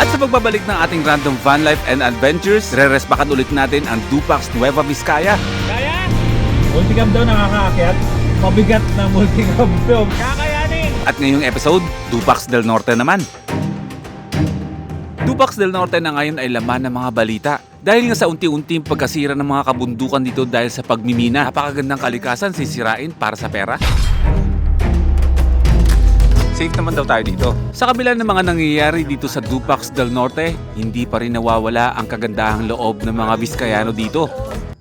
At sa pagbabalik ng ating random van life and adventures, re-respakan ulit natin ang Dupax Nueva Vizcaya. Kaya? Multicam daw nakakaakyat. Mabigat na multicam daw. Kakayanin! At ngayong episode, Dupax del Norte naman. Dupax del Norte na ngayon ay laman ng mga balita. Dahil nga sa unti-unting pagkasira ng mga kabundukan dito dahil sa pagmimina, napakagandang kalikasan sisirain para sa pera. Safe naman daw tayo dito. Sa kabila ng mga nangyayari dito sa Dupax del Norte, hindi pa rin nawawala ang kagandahang loob ng mga Vizcayano dito.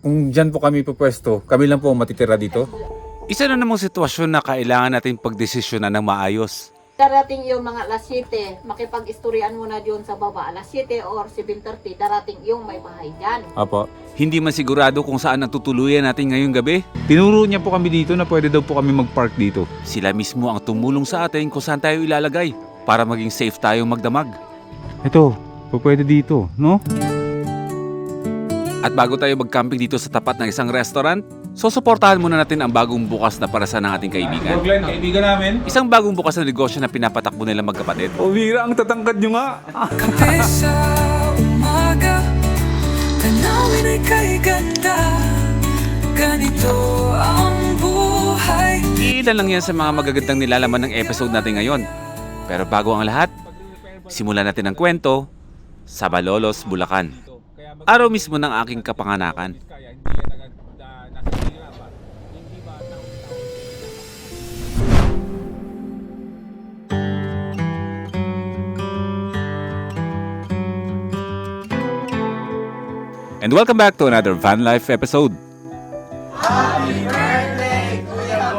Kung dyan po kami pupwesto, kami lang po matitira dito. Isa na namang sitwasyon na kailangan natin pagdesisyonan ng maayos. Darating yung mga alas 7, makipag-istoryan mo na diyon sa baba. Alas 7 or 7:30, darating yung may bahay dyan. Apo. Hindi man sigurado kung saan natutuluyan natin ngayong gabi. Tinuro niya po kami dito na pwede daw po kami mag-park dito. Sila mismo ang tumulong sa atin kung saan tayo ilalagay para maging safe tayong magdamag. Ito, po pwede dito, no? At bago tayo mag-camping dito sa tapat ng isang restaurant, susuportahan muna natin ang bagong bukas na parasan ng ating kaibigan. Glenn, kaibigan namin. Isang bagong bukas na negosyo na pinapatakbo nila magkapatid. O Vira, ang tatangkad nyo nga. Kape sa umaga, tanawin ay kay ganda. Ganito ang buhay. Ilan lang yan sa mga magagandang nilalaman ng episode natin ngayon. Pero bago ang lahat, simulan natin ang kwento sa Malolos, Bulacan. Araw mismo ng aking kapanganakan. And welcome back to another Van Life episode. Happy birthday, Kuya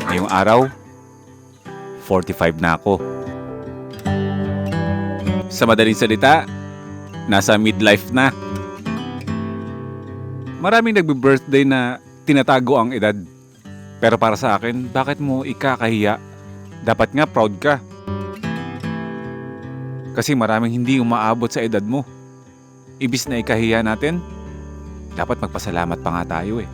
Ngayong araw, 45 na ako. Sa madaling salita, nasa midlife na. Maraming nagbe-birthday na tinatago ang edad. Pero para sa akin, bakit mo ikakahiya? Dapat nga proud ka. Kasi maraming hindi umaabot sa edad mo. Ibis na ikahiya natin, dapat magpasalamat pa nga tayo eh.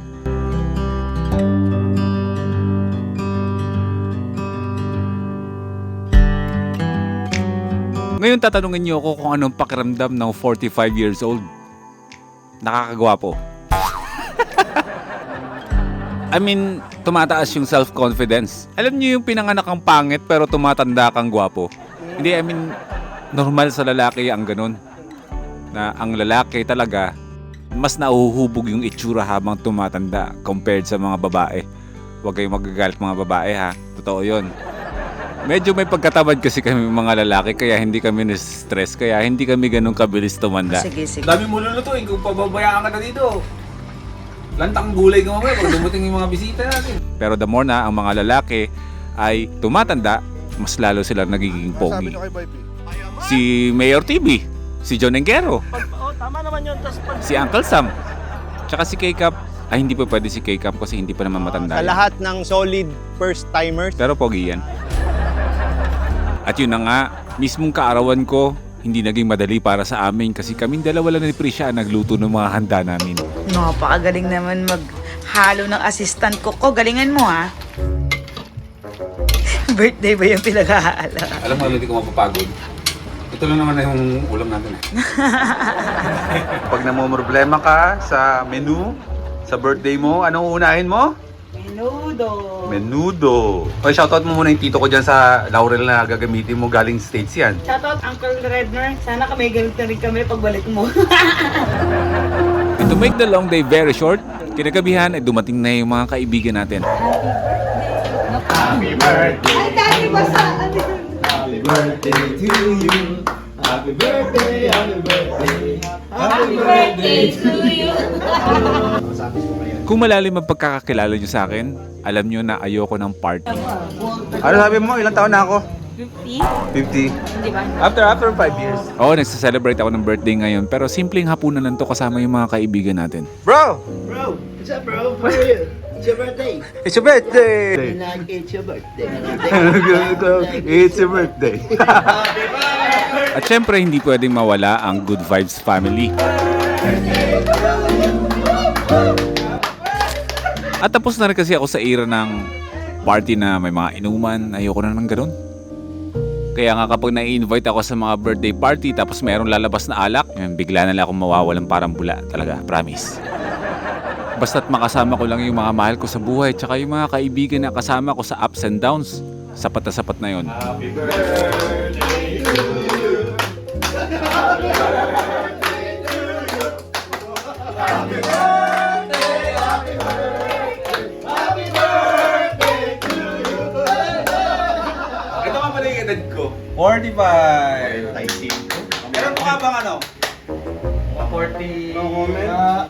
Ngayon tatanungin niyo ako kung anong pakiramdam ng 45 years old. Nakakagwapo. I mean, tumataas yung self-confidence. Alam niyo yung pinanganak kang pangit pero tumatanda kang gwapo. Hindi, I mean, normal sa lalaki ang ganun. Na ang lalaki talaga, mas nauhuhubog yung itsura habang tumatanda compared sa mga babae. Huwag kayong magagalit mga babae ha. Totoo yun. Medyo may pagkatamad kasi kami mga lalaki kaya hindi kami na-stress. Kaya hindi kami ganun kabilis tumanda. Sige, sige. Dami mo lulutuin kung pababayaan ka na dito. Lantang gulay ka mamaya pag dumating yung mga bisita natin. Pero the more na ang mga lalaki ay tumatanda, mas lalo sila nagiging pogi. Si Mayor TV, si John Engero, Tama naman yun. si Uncle Sam, tsaka si K-Cup. Ay, hindi pa pwede si K-Cup kasi hindi pa naman matanda Sa yan. lahat ng solid first-timers. Pero pogi yan. At yun na nga, mismong kaarawan ko, hindi naging madali para sa amin kasi kaming dalawa lang ni Prisha ang nagluto ng mga handa namin. Napakagaling naman maghalo ng assistant ko. Galingan mo ha. Birthday ba yung pinag-aala? Alam mo, hindi ko mapapagod. Ito lang naman na yung ulam natin eh. Pag namumroblema ka sa menu, sa birthday mo, anong unahin mo? Menudo. Menudo. Okay, shoutout mo muna yung tito ko dyan sa Laurel na gagamitin mo galing States yan. Shoutout Uncle Redner. Sana kami ganito rin kami pagbalik mo. And to make the long day very short, kinagabihan ay dumating na yung mga kaibigan natin. Ay, dati ba sa... Happy birthday to you. Kung malalim ang pagkakakilala nyo sa akin, alam nyo na ayoko ng party. Ano sabi mo? Ilang taon na ako? 50? 50. Di ba? After 5 years. Oo, nagsa-celebrate ako ng birthday ngayon, pero simpleng hapunan lang to kasama yung mga kaibigan natin. Bro! Bro, what's up, bro? How are you? It's your birthday. It's your birthday! Like it's your birthday. It's your birthday. At syempre, hindi pwedeng mawala ang Good Vibes family. At tapos na rin kasi ako sa era ng party na may mga inuman. Ayoko na ng ganun. Kaya nga kapag na-invite ako sa mga birthday party tapos mayroong lalabas na alak, bigla na lang akong mawawalan parang bula talaga, promise. Basta't makasama ko lang yung mga mahal ko sa buhay tsaka yung mga kaibigan na kasama ko sa ups and downs, sapat na yun. Ito nga pala yung edad ko. 45. Meron mo ka bang ano? 40. No comment? 41.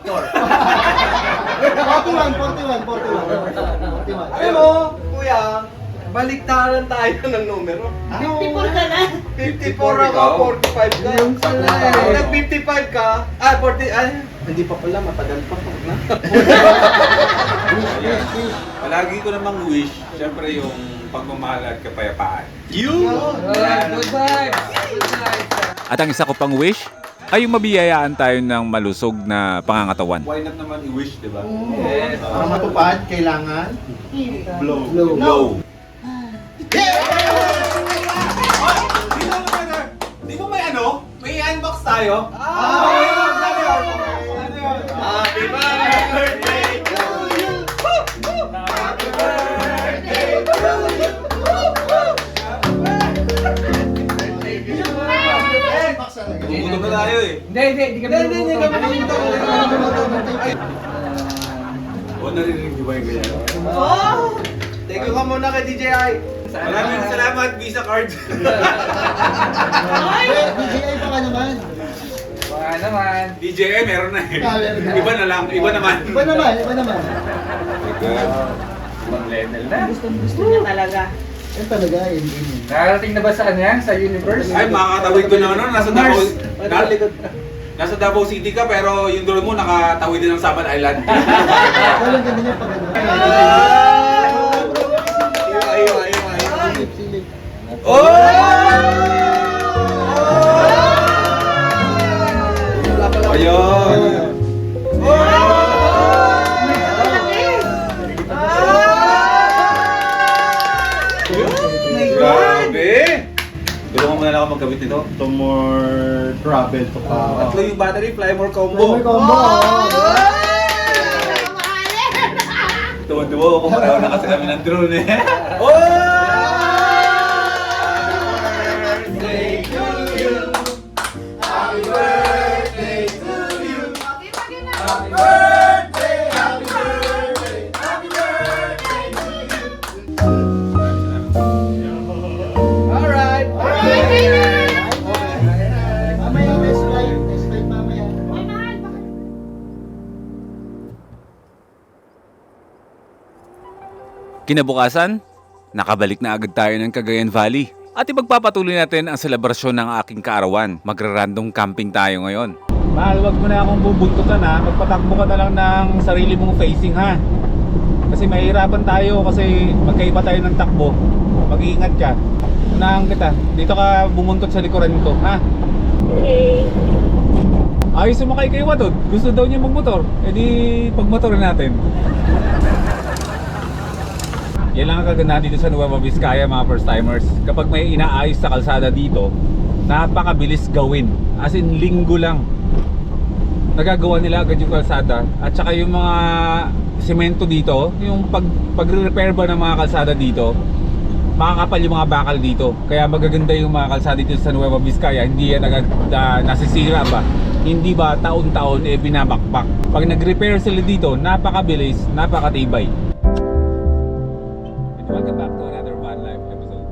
Alam mo, kuya, baliktaran tayo ng numero. 54 ka na. 54 ako, 45 ka. Kung nag-55 ka, 40, hindi pa pala, matagal pa po na. Palagi ko namang wish, syempre yung pagmamahal at kapayapaan. At ang isa ko pang wish ay yung mabiyayaan tayo ng malusog na pangangatawan. Why not naman i-wish, di ba? Yes. Para matupad, kailangan Blow. Blow. Blow. Di ba may ano? May unbox tayo? Happy birthday to you! Happy birthday to you! Tumutok na tayo eh. Hindi kami O, naririnig niyo ba yung ganyan? Thank you ka muna kay DJI. Maraming salamat, Visa card. DJI pa ka naman. DJI meron na eh. Meron na. Iba na lang, iba naman. Iba naman. Gusto niya talaga. Yan talaga, yun. Nakarating na ba saan yan? Sa universe? Ay, makakatawid ko na ano, nasa Davao City ka pero yung drone mo nakatawid din ng Saban Island. Walang ganda niya pag ano. Silip. Ayun. Grabe! Tulungan mo na lang ako magkabit nito. To more travel to pa. Tatlo yung battery, fly more combo. May combo. Tuwa-tuwa ako, pareho na kasi kami ng drone eh. Alright! Mamaya, test flight. Test flight mamaya. Kinabukasan, nakabalik na agad tayo ng Cagayan Valley. At ipagpapatuloy natin ang selebrasyon ng aking kaarawan. Magra-random camping tayo ngayon. Mahal, wag mo na akong bubuntutan ha. Magpatakbo ka na lang ng sarili mong facing ha. Kasi mahirapan tayo kasi magkaiba tayo ng takbo. Mag-iingat ka. Unahan kita. Dito ka bumuntot sa likuran ko, ha? Ayos sumakay kay Wadod. Gusto daw niya magmotor. E di pagmotorin natin. Yan lang ang kagandahan dito sa Nueva Vizcaya, mga first timers. Kapag may inaayos sa kalsada dito, napakabilis gawin. As in linggo lang nagagawa nila agad yung kalsada. At saka yung mga semento dito, yung pagre-repair ba ng mga kalsada dito, makakapal yung mga bakal dito. Kaya magaganda yung mga kalsada dito sa Nueva Vizcaya. Hindi yan agad nasisira ba. Hindi ba taon-taon binabakbak. Pag nag-repair sila dito, napakabilis, napakatibay. Welcome back to another Van Life episode.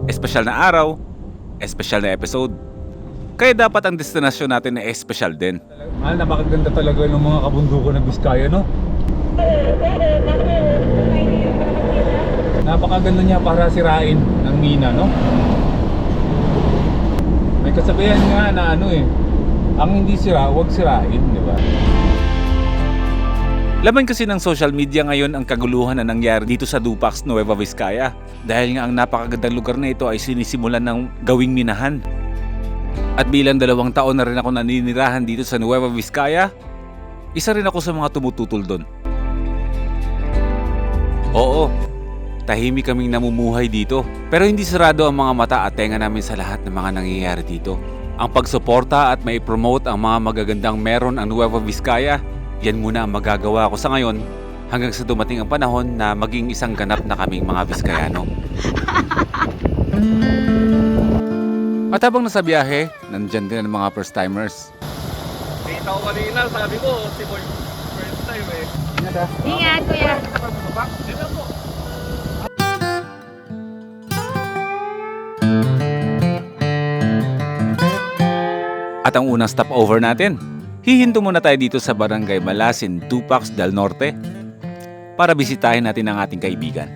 Espesyal na araw, espesyal na episode. Kaya dapat ang destinasyon natin na espesyal din. Mahal, napakaganda talaga ng mga kabundukan ng Vizcaya, no? Napakaganda niya para sirain ng mina, no? May kasabihan nga na ano eh, ang hindi sira, huwag sirain, di ba? Laman kasi ng social media ngayon ang kaguluhan na nangyari dito sa Dupax, Nueva Vizcaya. Dahil nga ang napakagandang lugar na ito ay sinisimulan ng gawing minahan. At bilang 2 taon na rin ako naninirahan dito sa Nueva Vizcaya, isa rin ako sa mga tumututol doon. Oo, tahimik kaming namumuhay dito. Pero hindi sarado ang mga mata at tenga namin sa lahat ng mga nangyayari dito. Ang pagsuporta at mai-promote ang mga magagandang meron ang Nueva Vizcaya, yan muna ang magagawa ko sa ngayon hanggang sa dumating ang panahon na maging isang ganap na kaming mga Vizcayano. At habang nasa biyahe, nandyan din ang mga first timers. Dito ko kanina, sabi ko, si Boy, first time eh. Ingat, kuya. Dito po. At ang unang stopover natin, hihinto muna tayo dito sa Barangay Malasin, Tupac del Norte para bisitahin natin ang ating kaibigan.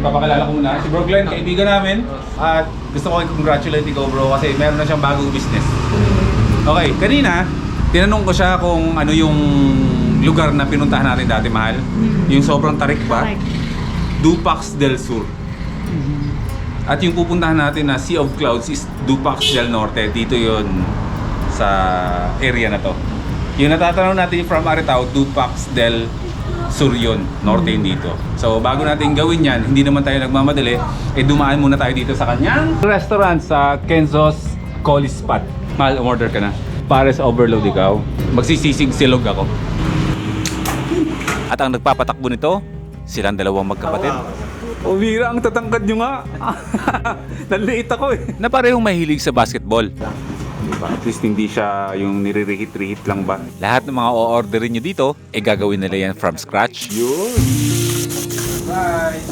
Papakilala ko muna, si Bro Glenn, kaibigan namin. At gusto ko i-congratulate ikaw bro kasi meron na siyang bagong business. Okay, kanina, tinanong ko siya kung ano yung lugar na pinuntahan natin dati, mahal. Yung sobrang tarik ba? Tupac del Sur. At yung pupuntahan natin na Sea of Clouds is Tupac del Norte. Dito yon sa area na to. Yung natatanaw natin from Aritao, Tupac del Sur yun, Norte yun dito. So bago natin gawin yan, hindi naman tayo nagmamadali, dumaan muna tayo dito sa kanyang restaurant sa Kenzo's Colis Spot. Mahal, umorder ka na. Pares overload ikaw. Magsisisig silog ako. At ang nagpapatakbo nito, silang dalawang magkapatid O bira, ang tatangkad nyo nga. Naliit ako eh. na parehong mahilig sa basketball. Diba? At least hindi siya yung nire-reheat lang ba? Lahat ng mga o-orderin nyo dito, gagawin nila yan from scratch. Yun. Bye.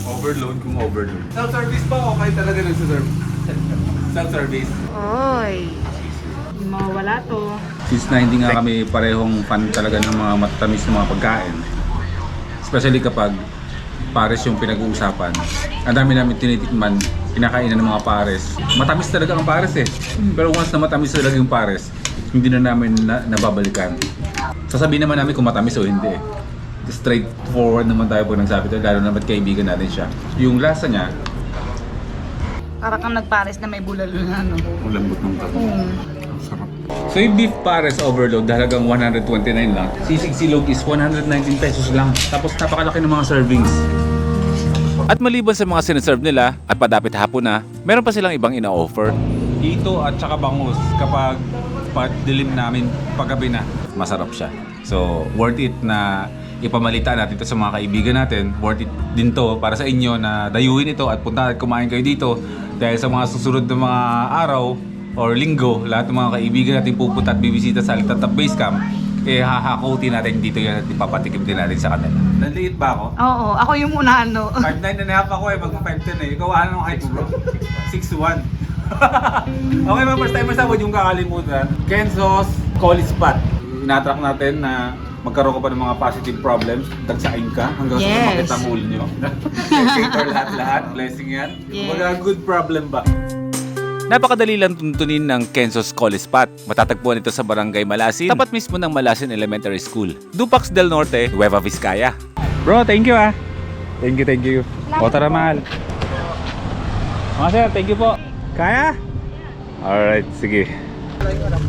Overload kung overload. Self-service pa o kayo talaga nagsaserve? Self-service. Oy. Mawala to. Since na hindi nga kami parehong fan talaga ng mga matatamis na mga pagkain, especially kapag pares yung pinag-uusapan, ang dami namin tinitikman, kinakainan ng mga pares. Matamis talaga ang pares eh. Pero once na matamis talaga yung pares, hindi na namin nababalikan. Sasabihin naman namin kung matamis o hindi. Straightforward naman tayo pag nagsabi tayo, lalo naman kaibigan natin siya. Yung lasa niya, Para kang nagpares na may bulalo na ano. ang lambot ng tato. Ang sarap. So yung beef pares overload, halagang 129 lang. Sisig silog is 119 pesos lang. Tapos napakalaki ng mga servings. At maliban sa mga sinaserve nila at padapit hapon na, meron pa silang ibang ina-offer. Ito at saka bangus kapag padilim namin paggabi na, masarap siya. So worth it na ipamalita natin ito sa mga kaibigan natin. Worth it din to para sa inyo na dayuhin ito at punta at kumain kayo dito. Dahil sa mga susunod na mga araw or linggo, lahat ng mga kaibigan natin pupunta at bibisita sa Alitatap Base Camp, hahakutin natin dito yan at ipapatikim din natin sa kanila. Naliit ba ako? Oo, ako yung una ano. 5'9" and a half ako eh, mag-5'10" eh. Ikaw ano ang height mo bro? 6'1". Okay mga first timers, huwag yung kakalimutan. Kenzo's Colis Spot. Inatrack natin na magkaroon ka pa ng mga positive problems, dagsain ka hanggang sa Yes. makita ang ulo nyo. Favor lahat-lahat, blessing yan. Yes. Kumbaga, good problem ba? Napakadali lang tuntunin ng Kenzo's Colis Spot. Matatagpuan ito sa Barangay Malasin, tapat mismo ng Malasin Elementary School, Tupac del Norte, Nueva Vizcaya. Bro, thank you ah. Thank you. O tara mahal. Mga sir, thank you po. Kaya? Alright, sige.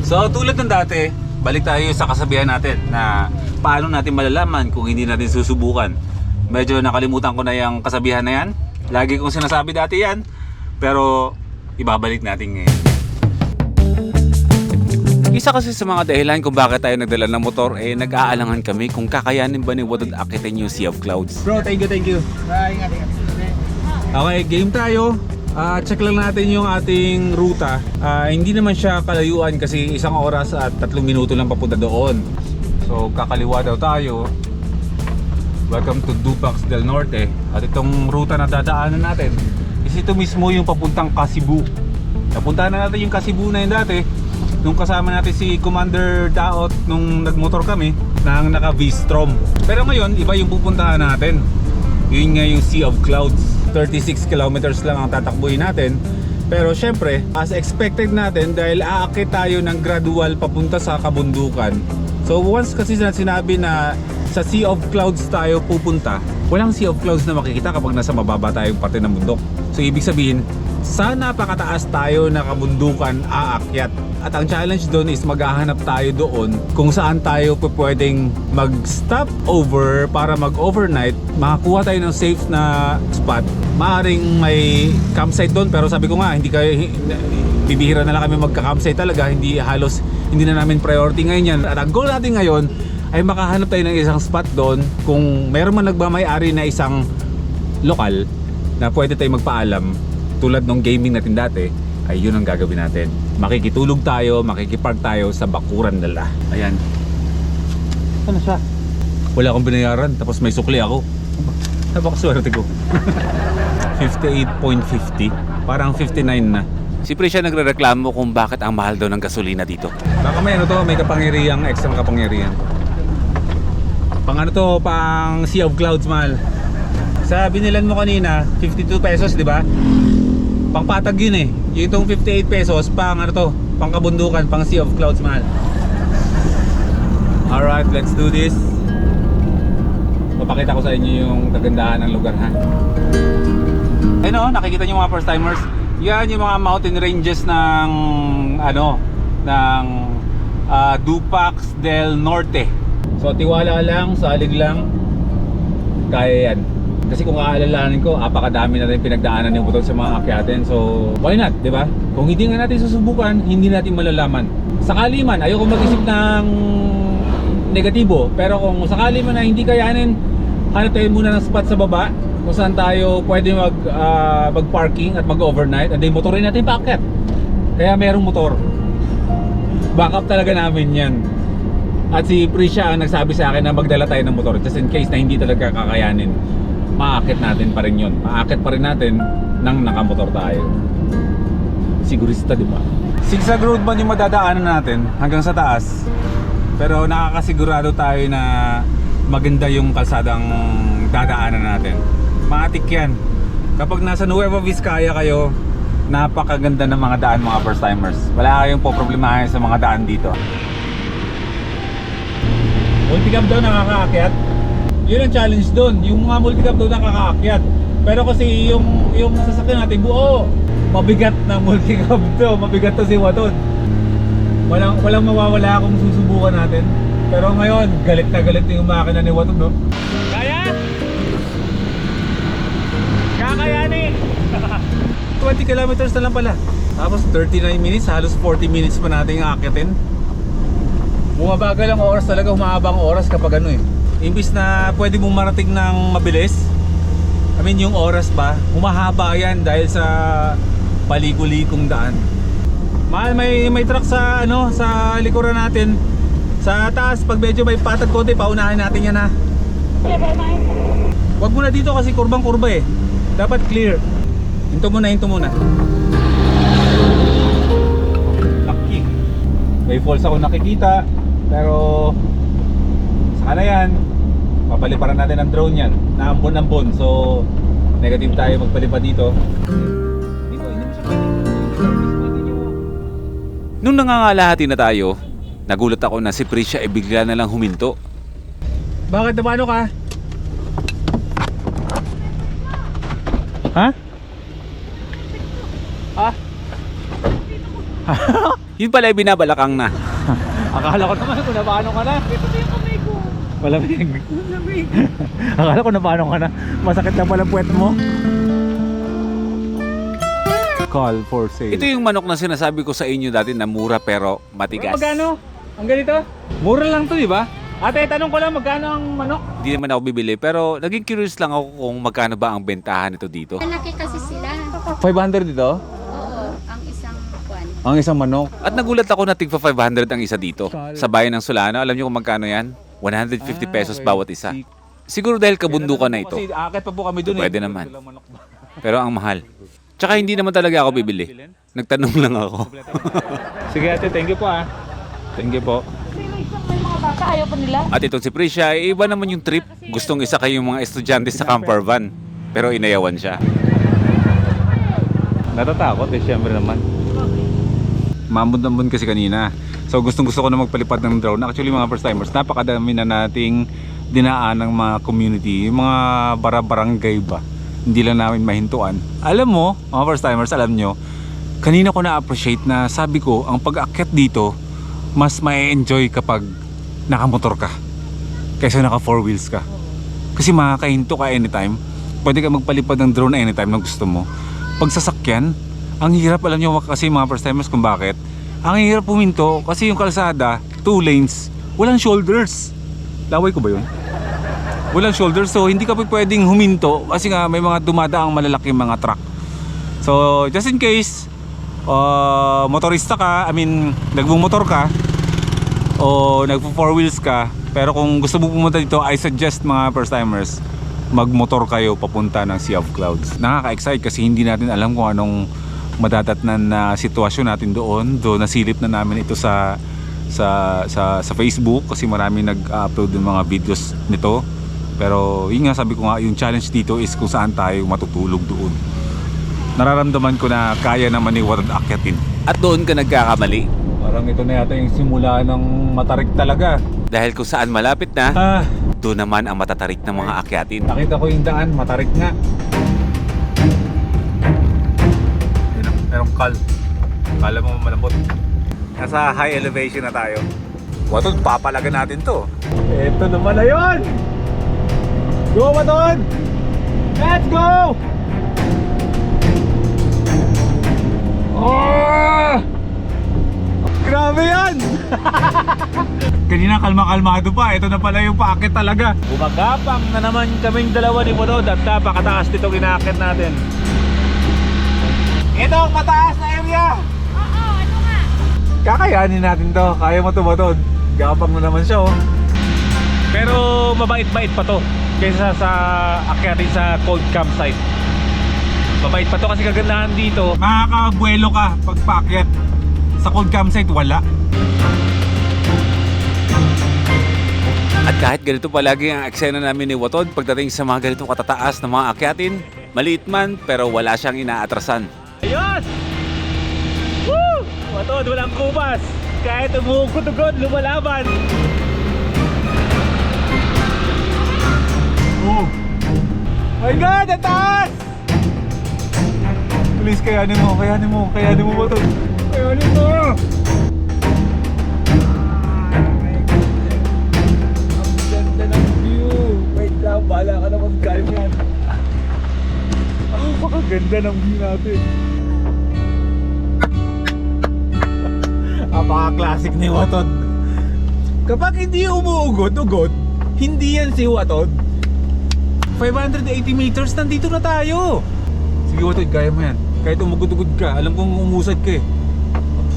So tulad ng dati, balik tayo sa kasabihan natin na paano natin malalaman kung hindi natin susubukan. Medyo nakalimutan ko na yung kasabihan na yan. Lagi kong sinasabi dati yan. Pero ibabalik natin ngayon. Isa kasi sa mga dahilan kung bakit tayo nagdala ng motor nag-aalangan kami kung kakayanin ba ni Wadod akitin yung Sea of Clouds. Bro, thank you. Okay, game tayo. Check lang natin yung ating ruta. Hindi naman siya kalayuan kasi 1 oras at 3 minuto lang papunta doon. So kakaliwa daw tayo. Welcome to Tupac del Norte. At itong ruta na dadaanan natin is ito mismo yung papuntang Kasibu. Napuntahan na natin yung Kasibu na yun dati nung kasama natin si Commander Daot nung nagmotor kami ng naka V-Strom. Pero ngayon iba yung pupuntahan natin. Yun nga yung Sea of Clouds. 36 kilometers lang ang tatakbuhin natin. Pero syempre, as expected natin dahil aakit tayo ng gradual papunta sa kabundukan. So once kasi sinabi na sa Sea of Clouds tayo pupunta, walang Sea of Clouds na makikita kapag nasa mababa tayong parte ng bundok. So ibig sabihin, sa napakataas tayo na kabundukan aakyat. At ang challenge doon is maghahanap tayo doon kung saan tayo pwedeng mag-stop over para mag-overnight, makakuha tayo ng safe na spot. Maaring may campsite doon, pero sabi ko nga, bibihira na lang kami magka-campsite talaga, hindi na namin priority ngayon yan. At ang goal natin ngayon ay makahanap tayo ng isang spot doon kung mayroon man nagmamay-ari na isang lokal na pwede tayo magpaalam tulad ng gaming natin dati, ay yun ang gagawin natin. Makikitulog tayo, makikipark tayo sa bakuran nila. Ayan. Ano siya? Wala akong binayaran, tapos may sukli ako. Napakaswerte ko. 58.50. Parang 59 na. Si Prisha nagrereklamo kung bakit ang mahal daw ng gasolina dito. Baka may may kapangyarihang extra kapangyarihan. Pang pang Sea of Clouds, mahal. Sa binilan mo kanina, 52 pesos, di ba? Pangpatag yun eh. Yung itong 58 pesos, pang pang kabundukan, pang Sea of Clouds, mahal. Alright, let's do this. Papakita ko sa inyo yung kagandahan ng lugar, ha? Ayun o, nakikita nyo mga first timers. Yan yung mga mountain ranges ng Dupax del Norte. So tiwala lang, salig lang, kaya yan. Kasi kung aalalahanin ko, apakadami na rin pinagdaanan ng motor sa mga akyatin. So why not, di ba? Kung hindi nga natin susubukan, hindi natin malalaman. Sakali man, ayoko mag-isip ng negatibo, pero kung sakali man na hindi kayanin, hanap tayo muna ng spot sa baba kung saan tayo pwede mag-parking at mag-overnight, and then motorin natin paakyat. Kaya merong motor. Backup talaga namin yan. At si Prisha ang nagsabi sa akin na magdala tayo ng motor just in case na hindi talaga kakayanin. Maakit natin pa rin yun. Maakit pa rin natin nang nakamotor tayo. Sigurista, di ba? Zigzag road man yung madadaanan natin hanggang sa taas. Pero nakakasigurado tayo na maganda yung kalsadang dadaanan natin. Maatik yan. Kapag nasa Nueva Vizcaya kayo, napakaganda ng mga daan, mga first timers. Wala kayong poproblemahin sa mga daan dito. Multicam daw nakakaakyat. Yun ang challenge doon. Yung mga multicam daw nakakaakyat. Pero kasi yung sasakyan natin buo, mabigat na multicam to. Mabigat to si Waton. Walang mawawala kung susubukan natin. Pero ngayon, galit na yung makina ni Waton, no? Kaya? Kakayanin! 20 kilometers na lang pala. Tapos 39 minutes, halos 40 minutes pa natin aakyatin. Bumabagal ang oras talaga, humahaba ang oras kapag imbis na pwede mong marating ng mabilis, yung oras ba, humahaba yan dahil sa paligo-likong daan. May truck sa sa likuran natin. Sa taas, pag medyo may patag konti, paunahin natin yan, ha. Wag muna dito kasi kurbang-kurba eh. Dapat clear. Hinto muna. Lucky. May falls ako nakikita. Pero sana yan, papaliparan natin ang drone yan na ambon-ambon. So negative tayo magpalipad dito. Nung nangangalahati na tayo, nagulat ako na si Prisha ay bigla na lang huminto. Bakit naman ka? Ha? Yun pala ay binabalakang na. Akala ko naman kung napaano ka na. Ito yung kamay ko. Malamig. Akala ko napaano ka na. Masakit na pala puwet mo. Call for sale. Ito yung manok na sinasabi ko sa inyo dati na mura pero matigas. Magkano? Ang ganito? Mura lang to, di ba? Ate, tanong ko lang, magkano ang manok? Hindi naman ako bibili pero naging curious lang ako kung magkano ba ang bentahan nito dito. Malaki kasi sila. 500 dito? Oo, ang isang kwan. Ang isang manok. At nagulat ako na tigpa 500 ang isa dito. Sa bayan ng Solano, alam niyo kung magkano yan? 150 pesos okay. bawat isa. Siguro dahil kabundukan na ito. Kasi akit pa po kami dun Pwede naman. Pero ang mahal. Tsaka hindi naman talaga ako bibili. Nagtanong lang ako. Sige ate, thank you po Thank you po. May mga bata, ayaw pa nila. At itong si Prisha, iba naman yung trip. Gustong isa kayong mga estudyante sa camper van. Pero inayawan siya. Natatakot syempre naman. Mamod-ambon kasi kanina. So gusto ko na magpalipad ng drone. Actually mga first timers, napakadami na nating dinaan ng mga community, yung mga barangay ba hindi lang namin mahintuan. Alam mo, mga first timers, alam nyo, kanina ko na-appreciate na sabi ko, ang pag-aakyat dito, mas ma-enjoy kapag nakamotor ka kaysa naka 4 wheels ka. Kasi makakahinto ka anytime. Pwede ka magpalipad ng drone anytime na gusto mo. Pag sasakyan, ang hirap, alam nyo kasi mga first timers kung bakit. Ang hirap puminto kasi yung kalsada, 2 lanes, walang shoulders. Laway ko ba yun? Walang shoulders, so hindi ka pwedeng huminto kasi nga may mga dumadaang malalaking mga truck. So just in case motorista ka, nagmumotor ka o nagpo 4 wheels ka, pero kung gusto mo pumunta dito, I suggest mga first timers, magmotor kayo papunta ng Sea of Clouds. Nakaka-excite kasi hindi natin alam kung anong madadatnan na sitwasyon natin doon. Doon nasilip na namin ito sa Facebook kasi marami nag-upload ng mga videos nito. Pero yun nga, sabi ko nga, yung challenge dito is kung saan tayo matutulog doon. Nararamdaman ko na kaya naman ni Watod akyatin. At doon ka nagkakamali. Parang ito na yata yung simula ng matarik talaga. Dahil kung saan malapit na, doon naman ang matatarik ng mga akyatin. Nakita ko yung daan, matarik nga. Merong kala mo malambot. Nasa high elevation na tayo. Watod, papalaga natin to. Ito naman na yun! Go, Watod! Let's go! Oh! Grabe yan! Kanina kalma-kalmado pa. Ito na pala yung paakit talaga. Bumagapang na naman kaming dalawa ni Watod at napakataas nito inaakit natin. Ito ang mataas na area! Oo, ano nga? Kakayanin natin to. Kaya mo to, Watod. Gapang na naman siya, oh. Pero mabait-bait pa to kaysa sa akyatin sa cold campsite. Mabait pa to kasi kagandahan dito, makakabuelo ka pag paakyat. Sa cold campsite, wala. At kahit ganito palagi ang eksena namin ni Watod pagdating sa mga ganitong katataas na mga akyatin, maliit man pero wala siyang inaatrasan. Ayun! Woo! Watod, walang kubas. Kahit umugod-ugod, lumalaban. Oh! My God, ang taas! Please, kayanin mo, Watod. Kayanin mo! Ang ganda ng view. Wait lang, bahala ka na mag-climb yan. Ang pakaganda ng view natin. Apaka-classic ni Watod. Kapag hindi umuugod-ugod, hindi yan si Watod. 580 meters, nandito na tayo. Sige, Watod, kaya mo yan. Kahit umugod-ugod ka, alam kong umusad ka eh.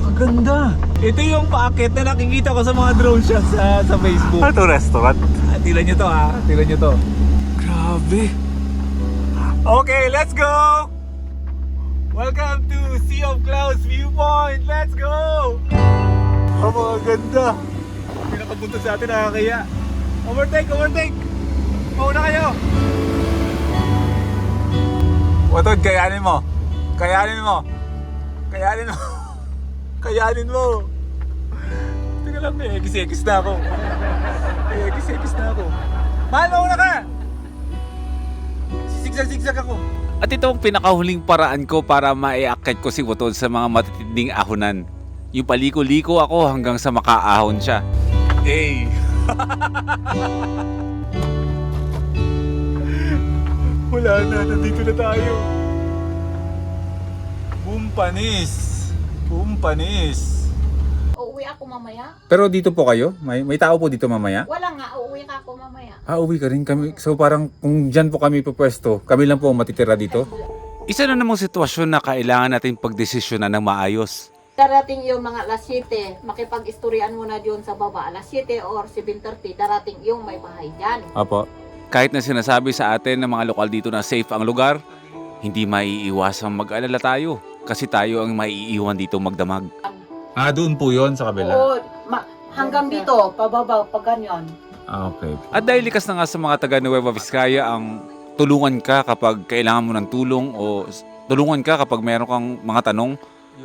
Apakaganda. Ito yung paakit na nakikita ko sa mga drone shots sa Facebook. Ito restaurant. Tilan nyo to, ha. Tilan nyo to. Grabe. Okay, let's go! Welcome to Sea of Clouds Viewpoint! Let's go! Ang mga ganda! Pinakapunta sa atin, nakakaya. Overtake! Mauna kayo! Watod, kayanin mo! Kayanin mo! Teka lang, may ekis-ekis na ako. Mahal, mauna ka! Sigsag ako. At ito ang pinakahuling paraan ko para maiakit ko si Watod sa mga matitinding ahonan. Yung paliko-liko ako hanggang sa makaahon siya. Hey! Wala na, nandito na tayo. Bumpanis. Uuwi ako mamaya. Pero dito po kayo? May tao po dito mamaya? Wala nga, uuwi ka ako mamaya. Uwi ka rin kami. So parang kung dyan po kami pupwesto, kami lang po matitira dito? Isa na namang sitwasyon na kailangan natin pagdesisyonan ng maayos. Darating yung mga alas 7, makipag-istoryan mo na diyon sa baba. Alas 7 or 7:30, darating yung may bahay dyan. Apo. Kahit na sinasabi sa atin ng mga lokal dito na safe ang lugar, hindi maiiwasang mag-alala tayo kasi tayo ang maiiwan dito magdamag. Doon po yon sa kabila? Oo, hanggang dito, pababa, pag ganyan. Okay. At dahil likas na nga sa mga taga Nueva Vizcaya ang tulungan ka kapag kailangan mo ng tulong o tulungan ka kapag meron kang mga tanong,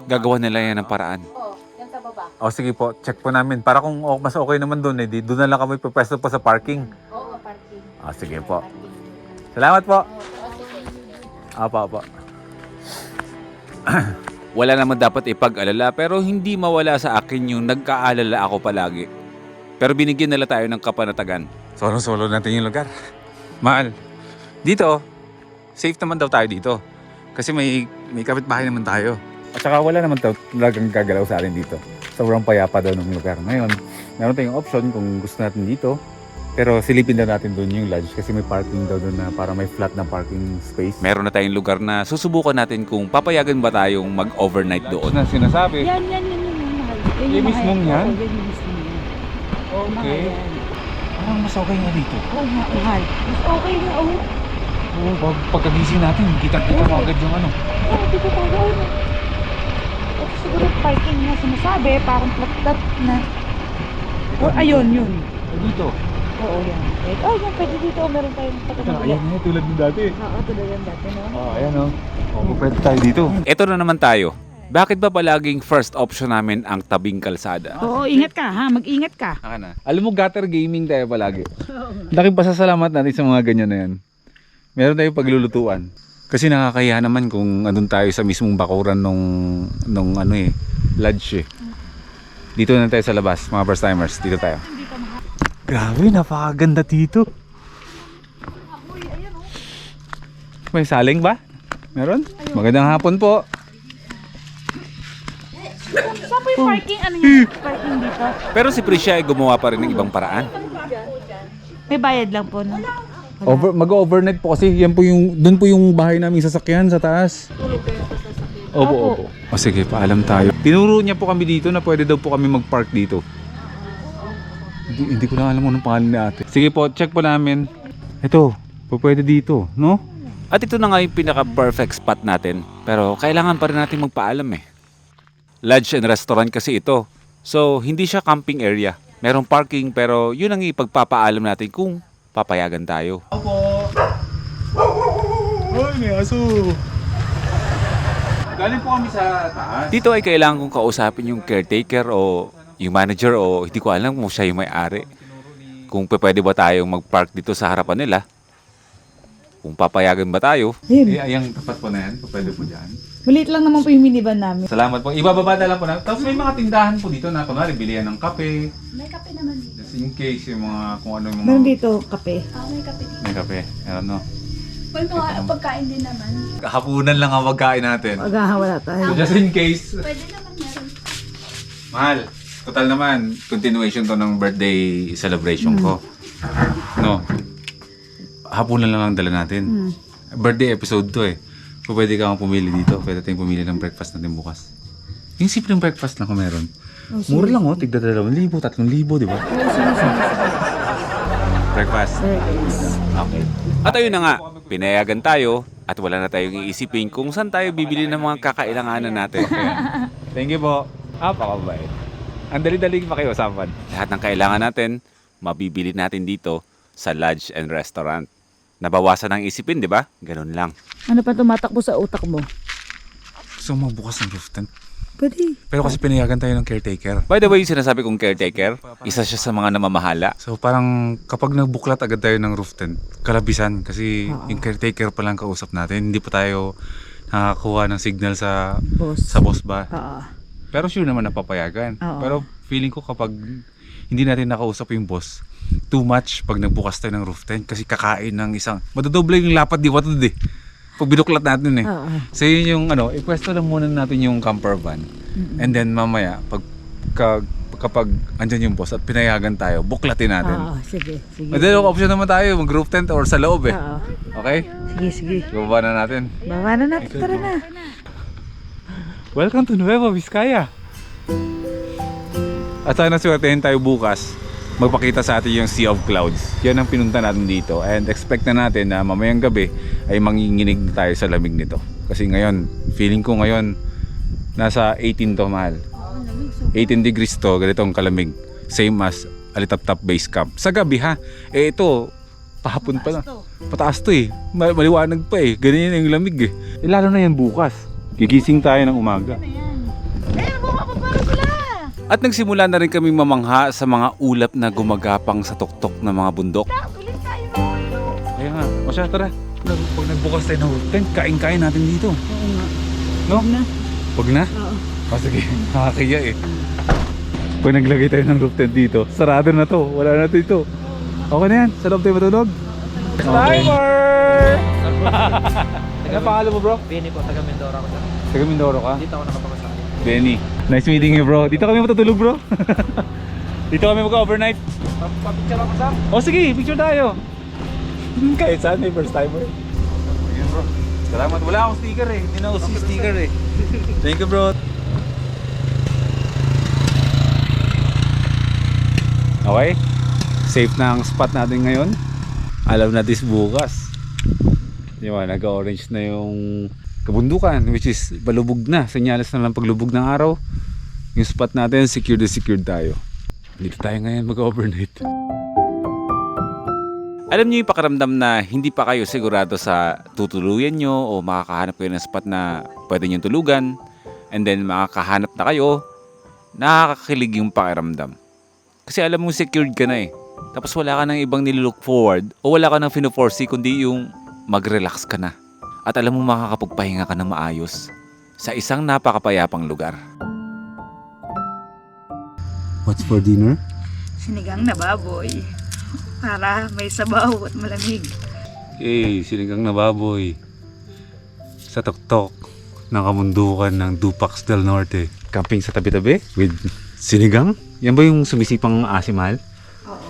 gagawa nila yan ng paraan. Oo, yan sa baba. Sige po, check po namin. Para kung mas okay naman doon, doon na lang kami pupwesto po sa parking. Oo, parking. Sige po. Salamat po. Oo, sige. Apa. Wala naman dapat ipag-alala pero hindi mawala sa akin yung nagkaalala ako palagi. Pero binigyan nila tayo ng kapanatagan. Solo natin yung lugar. Mahal. Dito, safe naman daw tayo dito. Kasi may kapitbahay naman tayo. At saka wala naman talagang gagalaw sa atin dito. Sobrang payapa daw ng lugar. Ngayon, meron tayong option kung gusto natin dito. Pero silipin daw natin doon yung lodge kasi may parking daw doon na para may flat na parking space. Meron na tayong lugar na susubukan natin kung papayagan ba tayong mag-overnight doon. Na sinasabi. Yan, mahal. Yung mismong yan? Oo, yan yung mismong yan. Okay. Parang mas okay nga dito. Oo nga, mahal. Mas okay nga, oo. Oo, pagkagising natin, kita-kita mo agad yung ano. Oo, dito tayo. O siguro parking na sinasabi, parang flat na. O, ayun, yun. Dito. Oo, yan. Oh, yan, pwede dito. Meron tayong patagal. Ayan nga, tulad ng dati. Oo, tulad yan dati, no? Ayan o. Pwede tayo dito. Ito na naman tayo. Bakit ba palaging first option namin ang tabing kalsada? Oo, ingat ka, ha? Mag-ingat ka. Alam mo, gutter gaming tayo palagi. Laking pasasalamat natin sa mga ganyan na yan. Meron tayong paglulutuan. Kasi nakakaya naman kung andun tayo sa mismong bakuran nung lodge eh. Dito na tayo sa labas, mga first timers. Dito tayo. Grabe, napakaganda dito. May saling ba? Meron? Magandang hapon po. Saan po yung parking? Ano yung parking dito? Pero si Prisha ay gumawa pa rin ng ibang paraan. May bayad lang po, no? Mag-overnight po kasi yan po doon po yung bahay namin sasakyan sa taas. Opo. O sige, paalam tayo. Tinuro niya po kami dito na pwede daw po kami mag-park dito. Hindi ko lang alam anong pangalan ni ate. Sige po, check po namin. Ito, pwede dito, no? At ito na nga yung pinaka-perfect spot natin. Pero kailangan pa rin natin magpaalam eh. Lodge and restaurant kasi ito. So, hindi siya camping area. Merong parking pero yun ang ipagpapaalam natin kung papayagan tayo. Opo. Hoy, may aso. Galing po kami sa taas. Dito ay kailangan kong kausapin yung caretaker o yung manager o hindi ko alam kung siya yung may-ari. Kung pwede ba tayong mag-park dito sa harapan nila. Kung papayagan ba tayo. Ayang tapat po na yan. Pwede po dyan. Maliit lang naman po yung minivan namin. Salamat po. Ibababa na lang po na. Tapos may mga tindahan po dito na kunwari bilihan ng kape. May kape naman dito. Just in case yung mga kung ano yung mga... Meron dito, kape. May kape dito. May kape. Meron no. Well, mga pagkain din naman. Hapunan lang ang magkain natin. Wala tayo. So just in case. Pwede naman meron. Mahal. Total naman, continuation to ng birthday celebration ko. No. Hapunan lang ang dala natin. Birthday episode to eh. Kung pwede ka pumili dito, pwede tayong pumili ng breakfast natin bukas. Yung simpleng breakfast lang kung meron. Mura lang oh, tigda 2,000, 3,000, di ba? Breakfast. Okay. At ayun na nga, pinayagan tayo at wala na tayong iisipin kung saan tayo bibili ng mga kakailanganan natin. Thank you po. Pakabait. Ang dali-dali makiusapan. Lahat ng kailangan natin, mabibili natin dito sa lodge and restaurant. Nabawasan ang isipin, di ba? Ganun lang. Ano pa tumatakbo sa utak mo? Gusto mo magbukas ng roof tent? Pwede. Pero kasi pinayagan tayo ng caretaker. By the way, yung sinasabi kong caretaker, isa siya sa mga namamahala. So parang kapag nagbuklat agad tayo ng roof tent, kalabisan kasi yung caretaker pa lang kausap natin. Hindi pa tayo nakakuha ng signal sa boss ba. Pero sure naman napapayagan. Pero feeling ko kapag hindi natin nakausap yung boss, too much pag nagbukas tayo ng roof tent kasi kakain ng isang, madodoble yung lapat di watod eh. Pag binuklat natin eh. So yun yung ipwesto lang muna natin yung camper van. And then mamaya, kapag andyan yung boss at pinayagan tayo, buklatin natin. Sige. Madalawang option naman tayo, mag roof tent or sa loob eh. Okay? Sige. Baba na natin. Baba na natin, tara na. Welcome to Nueva Vizcaya! At sana swertehin tayo bukas, magpakita sa atin yung Sea of Clouds. Yan ang pinunta natin dito and expect na natin na mamayang gabi ay manginginig tayo sa lamig nito. Kasi ngayon, feeling ko ngayon, nasa 18 to mahal. 18 degrees to, ganitong kalamig. Same as Alitap-Tap Base Camp. Sa gabi ha, ito, pahapon pa na. Pataas to eh, maliwanag pa eh, ganyan yung lamig eh. Lalo na yan bukas, gigising tayo ng umaga. At nagsimula na rin kaming mamangha sa mga ulap na gumagapang sa tuktok ng mga bundok. Kaya nga, o siya, tara. Pag nagbukas tayo ng roof tent, kain-kain natin dito. Oo nga. No? Na. Pag na? Oo. O sige, nakakaya eh. Pag naglagay tayo ng roof tent dito, sarado na to. Wala na dito. Okay na yan. Sa loob tayo matulog. Timer! Ano pangalan mo bro? Benny po, taga Mindoro ako. Taga Mindoro ka? Dito ako nakapakasali. Benny. Nice meeting you bro. Dito kami matutulog bro. Dito kami mag-overnight. Papicture ako sa. O sige, picture tayo. Kahit saan may first timer. Ayan bro. Salamat. Wala akong sticker eh. Hindi na ako si sticker eh. Thank you bro. Okay. Safe na ang spot natin ngayon. Alam natin bukas. Di ba, nag-orange na yung kabundukan, which is balubog na. Senyales na lang paglubog ng araw. Yung spot natin, secured tayo. Dito tayo ngayon mag-overnight. Alam niyo yung pakiramdam na hindi pa kayo sigurado sa tutuluyan nyo o makakahanap kayo ng spot na pwede nyo tulugan, and then makakahanap na kayo, nakakakilig yung pakiramdam. Kasi alam mo secured ka na eh. Tapos wala ka nang ibang nilook forward o wala ka nang fino-foresee kundi yung mag-relax ka na. At alam mo makakapagpahinga ka ng maayos sa isang napakapayapang lugar. What's for dinner? Sinigang na baboy. Para may sabaw at malamig. Sinigang na baboy. Sa tuktok ng kamundukan ng Dupax del Norte. Camping sa tabi-tabi with sinigang. Yan ba yung sumisipang asimal? Oo.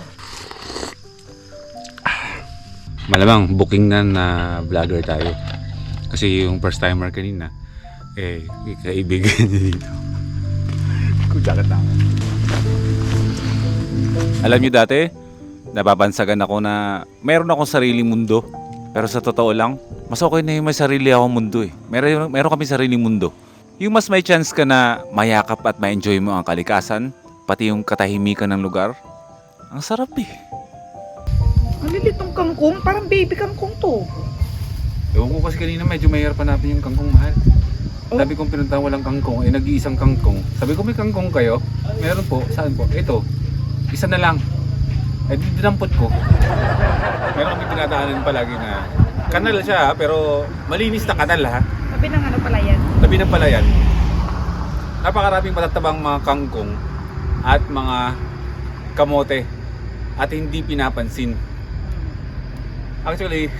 Malamang booking na vlogger tayo. Kasi yung first timer kanina, kaibigan niya dito. Kujakat na ako. Alam niyo dati, nababansagan ako na meron akong sariling mundo. Pero sa totoo lang, mas okay na yung may sarili akong mundo eh. Meron kami sariling mundo. Yung mas may chance ka na mayakap at ma-enjoy mo ang kalikasan, pati yung katahimikan ng lugar. Ang sarap eh. Ang lilit ng kangkong. Parang baby kangkong to. Ewan ko kasi kanina medyo mahirap hanapin yung kangkong mahal. Oh. Sabi kong pinuntahan walang kangkong, nag-iisang kangkong. Sabi ko may kangkong kayo? Meron po, saan po? Ito, isa na lang. Dinampot ko. Meron kami tinataanan palagi na kanal siya pero malinis na kanal ha. Sabi ng ano pala yan. Tabi ng palayan. Napakaraming matatabang mga kangkong at mga kamote at hindi pinapansin. Actually,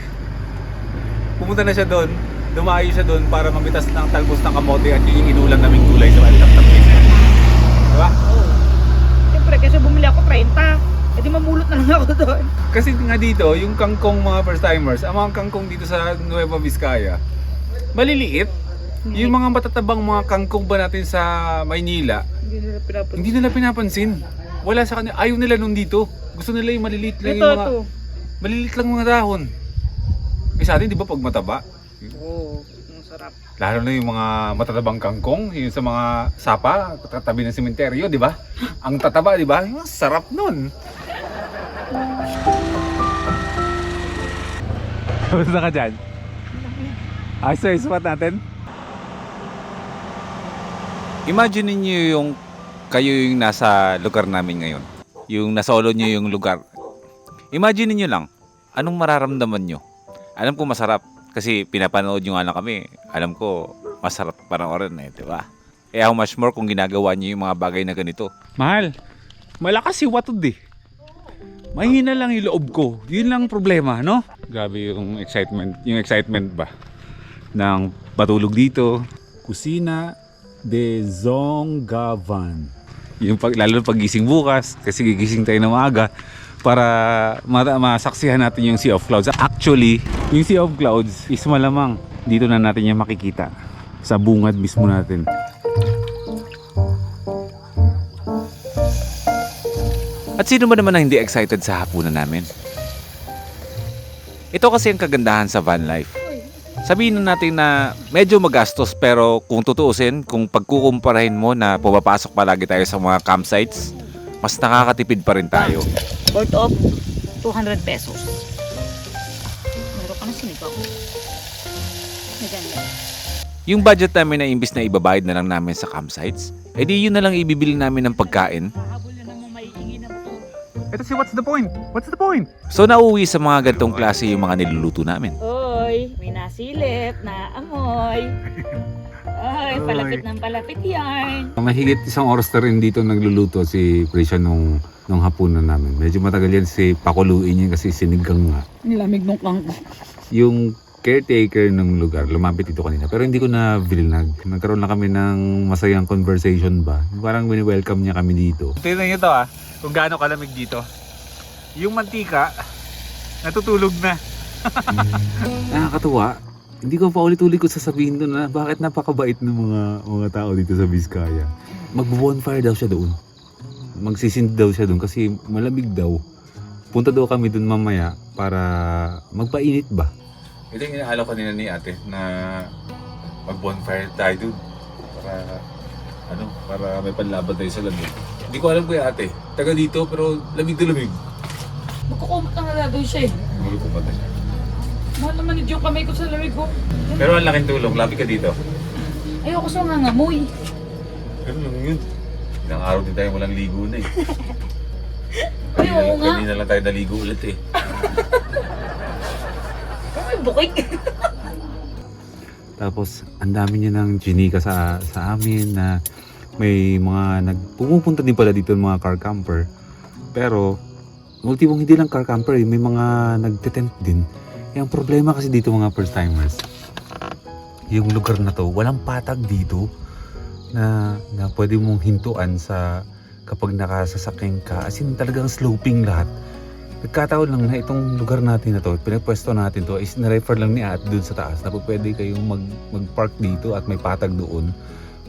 pumunta na siya doon, dumayo siya doon para mamitas ng talbos ng kamote at yung inulang naming gulay sa Altap Vista. Diba? Oo. Siyempre, kasi bumili ako 30. E di mamulot na lang ako doon. Kasi nga dito, yung kangkong mga first timers, ang mga kangkong dito sa Nueva Vizcaya, maliliit. Yung mga matatabang mga kangkong ba natin sa Maynila, hindi nila pinapansin. Wala sa kanila, ayaw nila nung dito. Gusto nila yung maliliit lang yung mga, maliliit lang mga dahon. Eh sa atin, di ba pag mataba? Oo, ang sarap. Lalo na yung mga matatabang kangkong, yung sa mga sapa, tabi ng sementeryo, di ba? Ang tataba, di ba? Yung sarap nun. Kamusta ka dyan? Ayos na yung spot natin? Imagine niyo yung kayo yung nasa lugar namin ngayon. Yung nasolo niyo yung lugar. Imagine niyo lang, anong mararamdaman niyo? Alam ko masarap kasi pinapanood niyo nga lang kami. Alam ko masarap panoorin eh, di ba? Eh how much more kung ginagawa niyo yung mga bagay na ganito. Mahal, malakas si Watod eh. Mahina lang yung loob ko. Yun lang problema, no? Grabe yung excitement ba ng patulog dito. Kusina de Zongavan. Yung lalo na paggising bukas, kasi gigising tayo ng maaga para masaksihan natin yung Sea of Clouds. Actually, yung Sea of Clouds is malamang dito na natin yung makikita sa bungad mismo natin. At sino ba naman ang hindi excited sa hapunan namin? Ito kasi ang kagandahan sa van life. Sabihin na natin na medyo magastos pero kung tutuusin, kung pagkukumparahin mo na pumapasok palagi tayo sa mga campsites, mas nakakatipid pa rin tayo. Worth of 200 pesos. Meron ka na sinigaw. Maganda. Yung budget namin na imbis na ibabayad na lang namin sa campsites, edi yun na lang ibibili namin ng pagkain. Ito si What's the Point? What's the point? So nauwi sa mga ganitong klase yung mga niluluto namin. Oy! may nasilip na amoy. Ay, palapit ng palapit yarn. Mahigit isang oras na rin dito nagluluto si Prisha nung hapunan namin. Medyo matagal yan si pakuluin niya kasi sinigang nga. Nilamig nung kang. Yung caretaker ng lugar, lumapit dito kanina. Pero hindi ko na bilinag. Nagkaroon lang kami ng masayang conversation ba. Parang wini-welcome niya kami dito. Tingnan nyo to kung gaano kalamig dito. Yung mantika, natutulog na. Nakakatuwa. Hindi ko pa ulit-ulit ko sasabihin doon na bakit napakabait ng mga tao dito sa Vizcaya. Mag-bonfire daw siya doon. Magsisind daw siya doon kasi malamig daw. Punta daw kami doon mamaya para magpainit ba. Ito yung inaalaw kanina ni ate na mag-bonfire tayo doon. Para may panlaban tayo sa lamig. Hindi ko alam ko yung ate. Taga dito pero lamig na lamig. Magkukumot na nga doon siya eh. Hindi ko patay. Mahal naman yung kamay ko sa lamig ko. Pero ang laking tulong. Labi ka dito. Ayoko sa nga ngamoy. Ganun lang yun. Ilang araw din tayo walang ligo na eh. Ay, oo nga. Kanina lang tayo naligo ulit eh. Ay, bukik. Tapos, ang dami niya ng chinika sa amin na may mga pumupunta din pala dito ng mga car camper. Pero, ultimong hindi lang car camper eh, may mga nagte-tent din. Yung problema kasi dito mga first timers, yung lugar na to, walang patag dito na pwede mong hintuan sa kapag nakasasakyan ka. As in talagang sloping lahat. Nagkataon lang na itong lugar natin na to, pinapwesto natin to, is na-refer lang ni At doon sa taas na pwede kayong mag-park dito at may patag doon.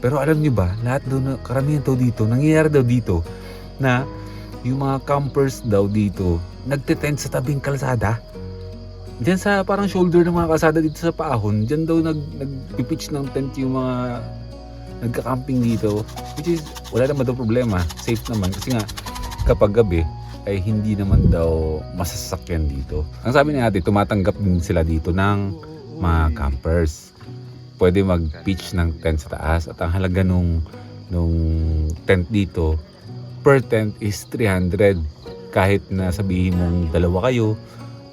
Pero alam niyo ba, lahat doon, karamihan daw dito, nangyayari daw dito na yung mga campers daw dito, nagte-tent sa tabing kalsada. Diyan sa parang shoulder ng mga kalsada dito sa Paahon, diyan daw nagpipitch ng tent yung mga nagka-camping dito. Which is, wala naman daw problema, safe naman. Kasi nga, kapag gabi, ay hindi naman daw masasakyan dito. Ang sabi ni ate, tumatanggap din sila dito ng mga campers. Pwede mag-pitch ng tent sa taas at ang halaga nung tent dito per tent is 300. Kahit na sabihin mong dalawa kayo,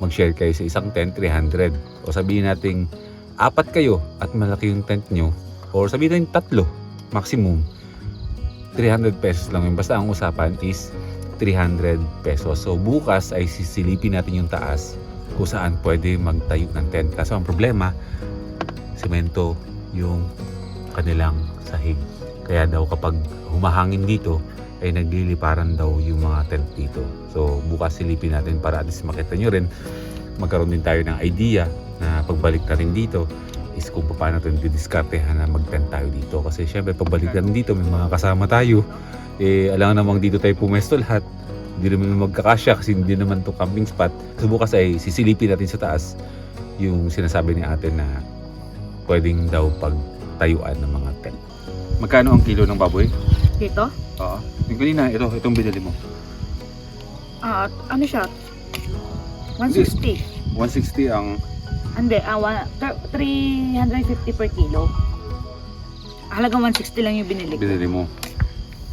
mag-share kayo sa isang tent, 300. O sabihin natin 4 kayo at malaki yung tent nyo, or sabihin natin 3 maximum, 300 pesos lang yun. Basta ang usapan is 300 pesos. So bukas ay sisilipin natin yung taas kung saan pwede magtayo ng tent. Kaso ang problema, semento yung kanilang sahig. Kaya daw kapag humahangin dito, ay nagliliparan daw yung mga tent dito. So bukas silipin natin para at least makita nyo rin, magkaroon din tayo ng idea na pagbalik natin dito is kung paano natin didiskartehan na mag-tent tayo dito. Kasi syempre pagbalik natin dito may mga kasama tayo. Alam namang dito tayo pumesto lahat. Hindi naman magkakasya kasi hindi naman to camping spot. So bukas ay sisilipin natin sa taas yung sinasabi ni ate na pwedeng daw pagtayuan ng mga tent. Magkano ang kilo ng baboy? Dito? Oo. Yung kanina, itong binili mo. Ano siya? 160. 160 ang... Hindi, 350 per kilo. Halagang 160 lang yung binili ko. binili mo.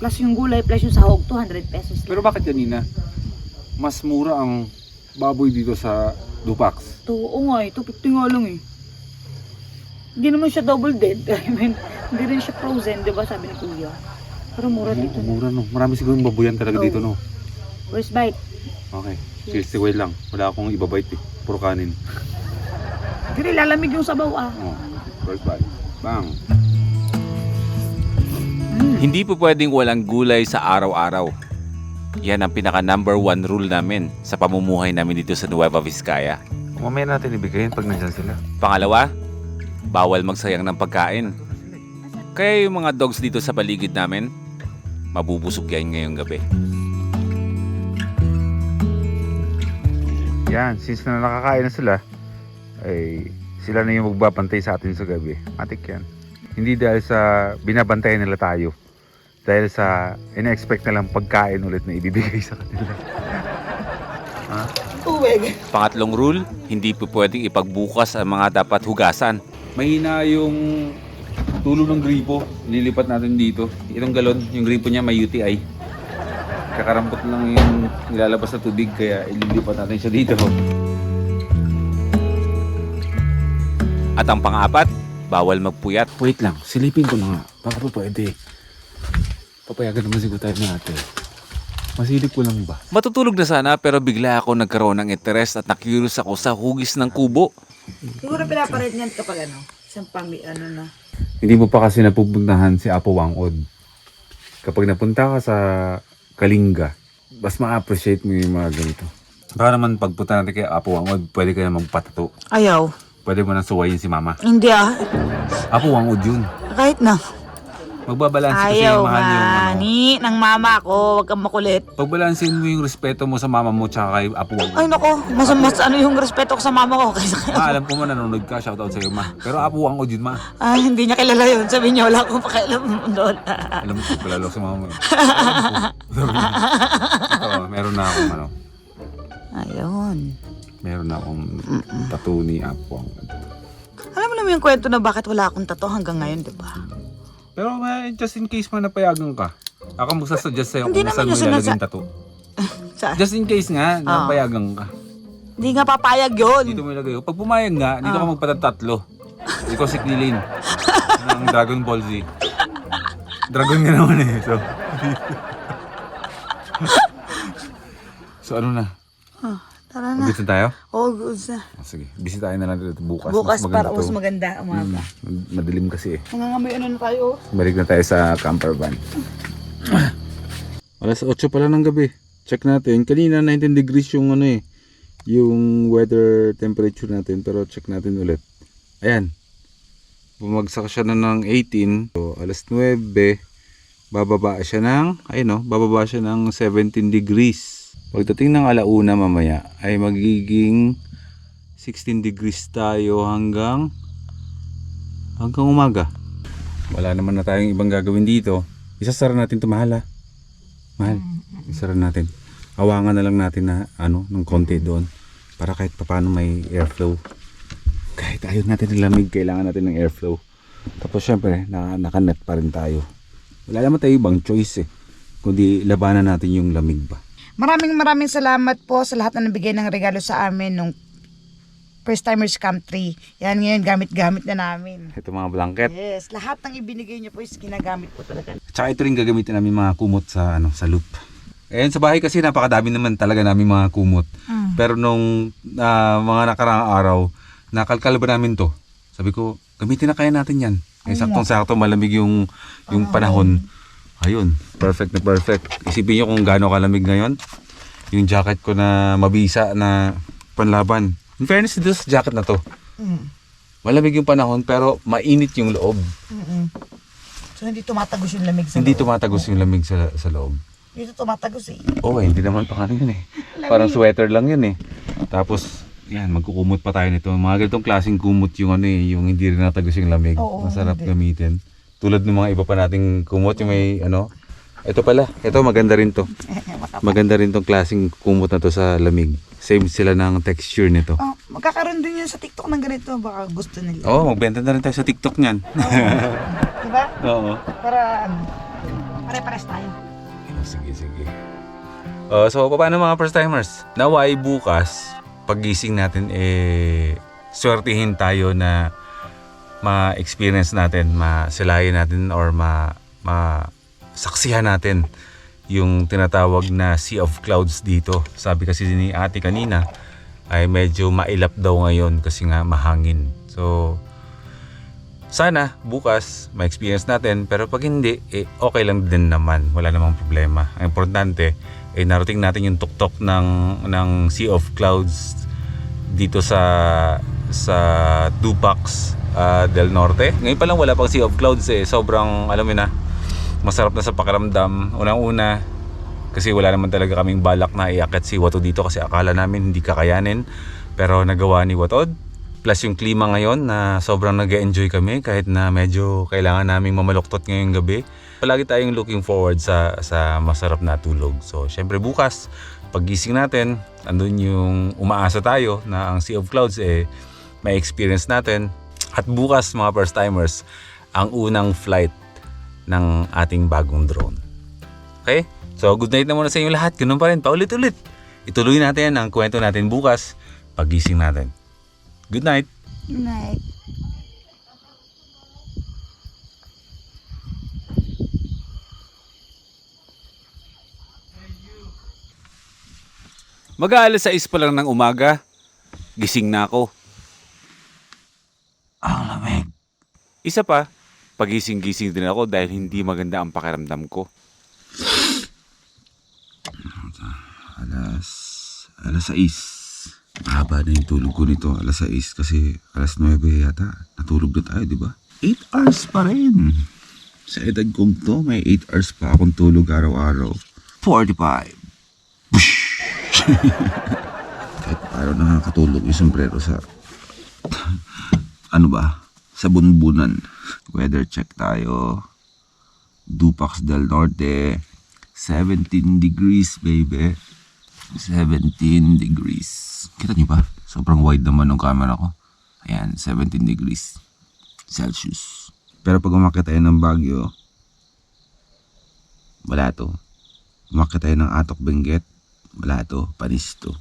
Plus yung gulay, plus yung sahog, 200 pesos lang. Pero bakit kanina? Mas mura ang baboy dito sa Dupax. Oo nga eh, 250 nga lang eh. Hindi naman siya double dead. I mean, hindi rin siya frozen, di ba sabi ni Kuya? Pero mura dito. Mura no. Marami siguro babuyan talaga dito no. First bite. Okay. Cheers, wait lang. Wala akong ibabite eh. Puro kanin. Hindi lalamig yung sabaw ah. Oh, first bite. Bang. Hindi po pwedeng walang gulay sa araw-araw. Yan ang pinaka number 1 rule namin sa pamumuhay namin dito sa Nueva Vizcaya. Mamaya natin ibigay pag nandyan sila. Pangalawa, bawal magsayang ng pagkain. Kaya yung mga dogs dito sa paligid namin, mabubusog yan ngayong gabi. Yan, since na nakakain na sila, ay sila na yung magbabantay sa atin sa gabi. Matik yan. Hindi dahil sa binabantayan nila tayo. Dahil sa ina-expect na lang pagkain ulit na ibibigay sa kanila. Ha? Pangatlong rule, hindi po pwedeng ipagbukas ang mga dapat hugasan. Mahina yung tulo ng gripo. Nilipat natin dito. Itong galon, yung gripo niya may UTI. Kakarampot lang yung nilalabas na tubig kaya ililipat natin siya dito. At ang pang-apat, bawal magpuyat. Wait lang, silipin ko na nga. Baka pa pwede. Papayagan naman siguro tayo na ate. Masilip ko lang ba? Matutulog na sana pero bigla ako nagkaroon ng interest at na-curious ako sa hugis ng kubo. Siguro pinapalit niyan kapag isang na. Hindi mo pa kasi napupuntahan si Apo Wangod. Kapag napunta ka sa Kalinga, mas ma-appreciate mo yung mga ganito. Baka naman pagpunta natin kay Apo Wangod, pwede ka na magpatato. Ayaw. Pwede mo nang suwayin si Mama. Hindi Apo Wangod yun. Kahit na. Magbabalanse kasi Ayaw yung mahal yung ano. ni ng mama ko. Huwag kang makulit. Pagbalansin mo yung respeto mo sa mama mo tsaka kay Apo Wangod. Ay nako, mas yung respeto ko sa mama ko kaysa kay Alam ko man nanonood ka, shoutout sa'yo ma. Pero Apo Wangod yun ma. hindi niya kilala yun. Sabi niya, wala akong pakialam doon. Alam mo, palalo sa mama mo eh. Ito, meron na akong ano. Ayun. Meron na akong tattoo ni Apo Wangod. Alam mo naman yung kwento na bakit wala akong tattoo hanggang ngayon, di ba? Pero just in case man napayagan ka, ako magsasuggest sa'yo Hindi kung naman saan mo yung ilalagay yung tattoo. Saan? Just in case nga, napayagan ka. Hindi nga papayag yun. Dito mo ilagay. Pag pumayag nga, dito ka magpatatatlo. Ikaw si Krillin. Ng Dragon Ball Z. Dragon nga naman eh. So ano na? Tara na. Mag-gets na tayo? Oh, goods na. Sige, bisitahin na lang dito bukas. Bukas para maganda mas to. maganda umaga. Madilim kasi eh. Nangangamoy ano na tayo. Balik na tayo sa camper van. Alas 8 pala ng gabi. Check natin. Kanina 19 degrees yung ano eh. Yung weather temperature natin. Pero check natin ulit. Ayan. Bumagsak siya na ng 18. So, alas 9. Bababa siya ng, ayun no, bababa siya ng 17 degrees. Pagdating ng alauna mamaya ay magiging 16 degrees tayo hanggang umaga. Wala naman na tayong ibang gagawin dito. Isasara natin ito mahal ha. Mahal. Isara natin. Awangan na lang natin na ng konti doon para kahit papaano may airflow. Kahit ayaw natin ng lamig, kailangan natin ng airflow. Tapos syempre naka-net pa rin tayo. Wala naman tayo ibang choice eh. Kundi labanan natin yung lamig ba. Maraming salamat po sa lahat na nabigay ng regalo sa amin nung First Timers Camp 3. Yan ngayon, gamit-gamit na namin. Ito mga blanket. Yes, lahat ng ibinigay niyo po is ginagamit po talaga. Tsaka ito rin gagamitin namin mga kumot sa sa loop. Ayan sa bahay kasi napakadami naman talaga namin mga kumot. Pero nung mga nakaraang araw, nakalkal ba namin to? Sabi ko, gamitin na kaya natin yan. Eh, saktong-sakto malamig yung panahon. Ayun, perfect na perfect. Isipin nyo kung gaano kalamig ngayon. Yung jacket ko na mabisa na panlaban. In fairness dito sa jacket na to. Malamig yung panahon pero mainit yung loob. So hindi tumatagos yung lamig sa Hindi tumatagos yung lamig sa loob. Dito tumatagos eh. Oo, hindi naman pa yun eh. Parang sweater lang yun eh. Tapos, yan, magkukumot pa tayo nito. Mga ganitong klaseng kumot yung yung hindi rin natagos yung lamig. Oo, Masarap hindi. gamitin. Tulad ng mga iba pa nating kumot, yung may ito pala, ito maganda rin to. Maganda rin tong klaseng kumot na to sa lamig. Same sila ng texture nito. Oh, magkakaroon din yan sa TikTok ng ganito. Baka gusto nila. Oo, magbenta na rin tayo sa TikTok niyan. Diba? Oo. Para pare-pares tayo. Sige. So, paano mga first timers? Naway bukas, paggising natin swertihin tayo na ma-experience natin, masilayan natin or saksihan natin yung tinatawag na Sea of Clouds dito. Sabi kasi ni ate kanina ay medyo mailap daw ngayon kasi nga mahangin. So sana bukas ma-experience natin, pero pag hindi okay lang din naman, wala namang problema. Ang importante narating natin yung tuktok ng Sea of Clouds dito sa Dupax del Norte. Ngayon pa lang wala pang Sea of Clouds sobrang alam mo na, masarap na sa pakiramdam. Unang-una kasi wala naman talaga kaming balak na iakyat si Watod dito kasi akala namin hindi kakayanin, pero nagawa ni Watod. Plus yung klima ngayon na sobrang nag-enjoy kami kahit na medyo kailangan naming mamaluktot ngayong gabi. Palagi tayong looking forward sa masarap na tulog. So syempre bukas paggising natin, andun yung umaasa tayo na ang Sea of Clouds may experience natin. At bukas mga first timers, ang unang flight ng ating bagong drone. Okay? So good night na muna sa inyo lahat. Ganun pa rin, paulit-ulit. Ituloy natin ang kwento natin bukas paggising natin. Good night. Good night. Mag-aalas 6 pa lang ng umaga, gising na ako. Ang lamig. Isa pa, pagising-gising din ako dahil hindi maganda ang pakiramdam ko. Alas 6. Mahaba na yung tulog ko nito. Alas 6 kasi alas 9 yata. Natulog na tayo, di ba? 8 hours pa rin. Sa edad kong to, may 8 hours pa akong tulog araw-araw. 45. Bush! Kahit paano nakakatulog yung sombrero sa... ano ba? Sa bunbunan. Weather check tayo. Dupax del Norte. 17 degrees, baby. 17 degrees. Kita niyo ba? Sobrang wide naman ng camera ko. Ayan, 17 degrees Celsius. Pero pag umakyat tayo ng Baguio, wala to. Umakyat tayo ng Atok Benguet, wala to. Panis to.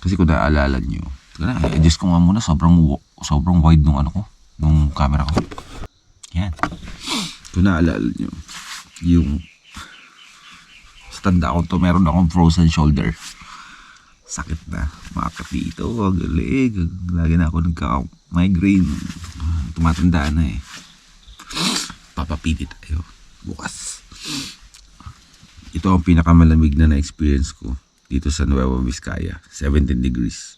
Kasi kung naaalala nyo, adjust ko nga muna, sobrang wide nung ano ko, nung camera ko. Yan. Kung naaalala nyo, yung sa tanda ko to, meron akong frozen shoulder. Sakit na. Makakit dito, galig. Lagi na ako nagka-migraine. Tumatanda na eh. Papapili tayo bukas. Ito ang pinakamalamig na na-experience ko dito sa Nueva Vizcaya. 17 degrees.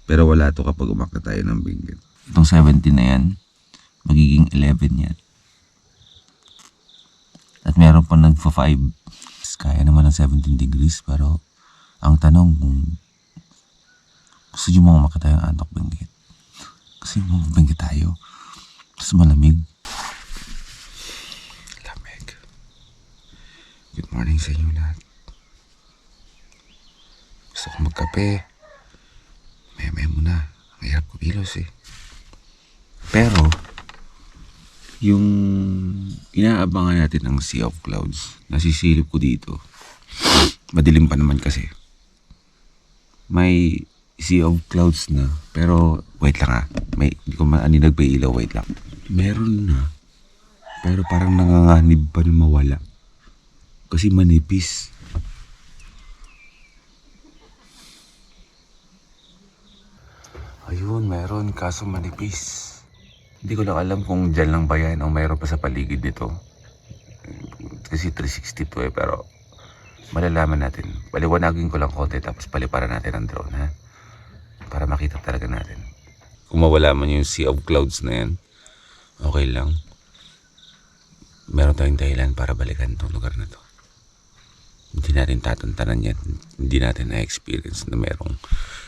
Pero wala to kapag umakyat tayo ng Benguet. Itong 17 na yan, magiging 11 yan. At meron pa nagpa-5. Kaya naman ng 17 degrees, pero ang tanong kung gusto nyo mga umakyat tayo ng Atok Benguet. Kasi Benguet tayo. Mas malamig. Lamig. Good morning sa inyo lahat. Gusto ko magkape. Maya muna. Ang hirap ko bilos eh. Pero, yung inaabangan natin ang Sea of Clouds, nasisilip ko dito. Madilim pa naman kasi. May Sea of Clouds na. Pero, wait lang ha. Hindi ko maaninag pa ilaw, wait lang. Meron na. Pero parang nanganganib pa na mawala. Kasi manipis. Ayun, meron. Kaso manipis. Hindi ko lang alam kung dyan lang ba yan o mayroon pa sa paligid nito. Kasi 360 to eh, pero malalaman natin. Paliwanagin ko lang konti tapos paliparan natin ang drone, ha? Para makita talaga natin. Kung mawala man yung Sea of Clouds na yan, okay lang. Meron tayong dahilan para balikan itong lugar na to. Hindi natin tatantanan yan. Hindi natin na-experience na merong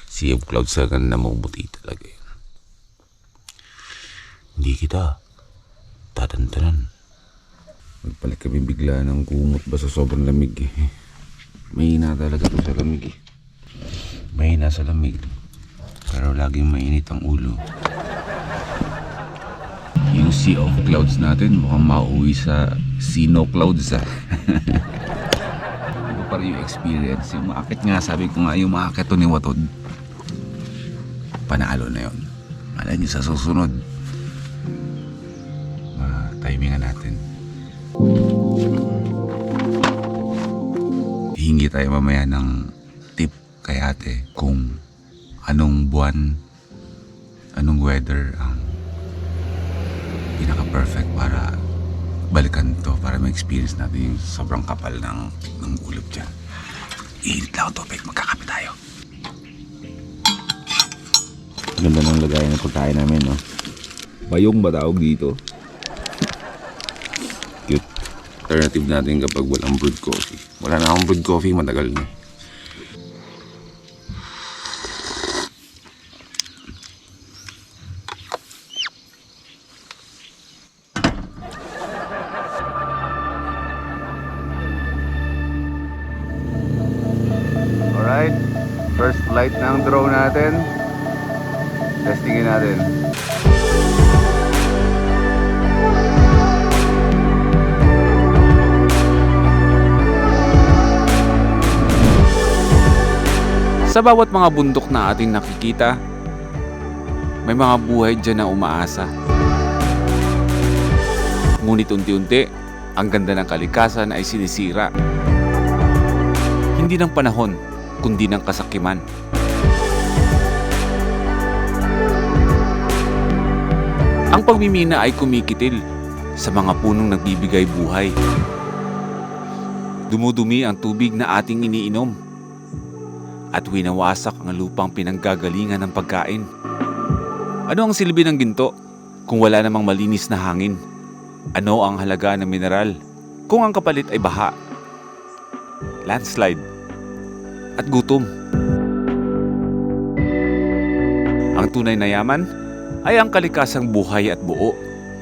Sea of Clouds na namumuti talaga yun. Hindi kita tatantanan. Magpalit kami bigla ng kumot ba sa sobrang lamig eh. Mahina talaga to sa lamig eh. Mahina sa lamig. Pero laging mainit ang ulo. Yung Sea of Clouds natin mukhang mauwi sa Sino Clouds ah. Iba pa rin yung experience. Yung maakit nga, sabi ko nga yung maakit to ni Watod. Panalo na yun. Malay niyo sa susunod. Timingan natin. Hingi tayo mamaya ng tip kay ate kung anong buwan, anong weather ang pinaka-perfect para balikan to, para ma-experience natin yung sobrang kapal ng ulap dyan. Iinit lang ang tubig, magkakape tayo. Ganda ng lagayan ng pagkain namin, no? Bayong ba tawag dito? Cute. Alternative natin kapag walang brewed coffee. Wala na akong brewed coffee, matagal na. Alright, first flight ng drone natin. Testingin natin. Sa bawat mga bundok na ating nakikita, may mga buhay dyan na umaasa. Ngunit unti-unti, ang ganda ng kalikasan ay sinisira. Hindi ng panahon, kundi ng kasakiman. Ang pagmimina ay kumikitil sa mga punong nagbibigay buhay. Dumudumi ang tubig na ating iniinom at winawasak ang lupang pinanggagalingan ng pagkain. Ano ang silbi ng ginto kung wala namang malinis na hangin? Ano ang halaga ng mineral kung ang kapalit ay baha, landslide at gutom? Ang tunay na yaman ay ang kalikasang buhay at buo,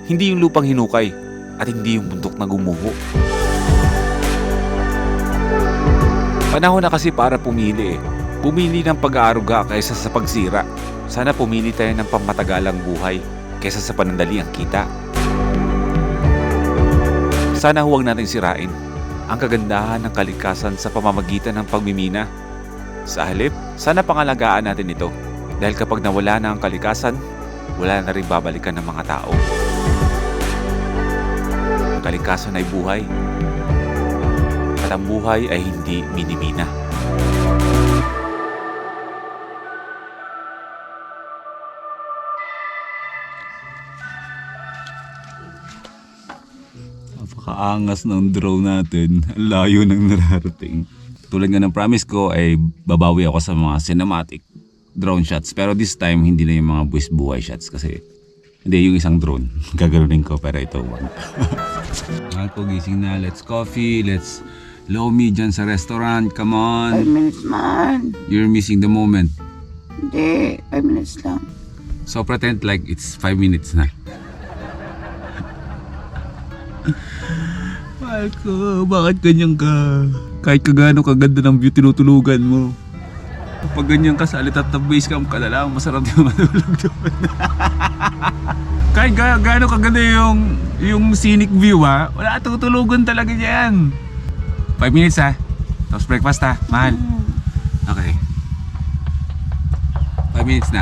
hindi yung lupang hinukay at hindi yung bundok na gumuho. Panahon na kasi para pumili. Pumili ng pag-aaruga kaysa sa pagsira. Sana pumili tayo ng pamatagalang buhay kaysa sa panandali ang kita. Sana huwag natin sirain ang kagandahan ng kalikasan sa pamamagitan ng pagmimina. Sa halip, sana pangalagaan natin ito. Dahil kapag nawala na ang kalikasan, wala na rin babalikan ng mga tao. Ang kalikasan ay buhay. At ang buhay ay hindi minimina. Napakaangas ng drone natin. Ang layo ng nararating. Tulad nga ng promise ko ay babawi ako sa mga cinematic drone shots. Pero this time hindi na yung mga buwis buhay shots kasi hindi yung isang drone. Gaganunin ko pero ito one. Mahal ko, gising na. Let's coffee. Let's lomi dyan sa restaurant. Come on. 5 minutes man. You're missing the moment. Hindi, 5 minutes lang. So pretend like it's 5 minutes na. Mahal ko, bakit ganyan ka? Kahit kagano kaganda ng view tinutulugan mo. Pag ganyan ka sa alitat na base camp ka na lang, masarap yung matulog doon. Kahit gaano kaganda yung scenic view ha, wala tutulugan talaga dyan. 5 minutes ha, tapos breakfast ha, mahal. Okay. 5 minutes na.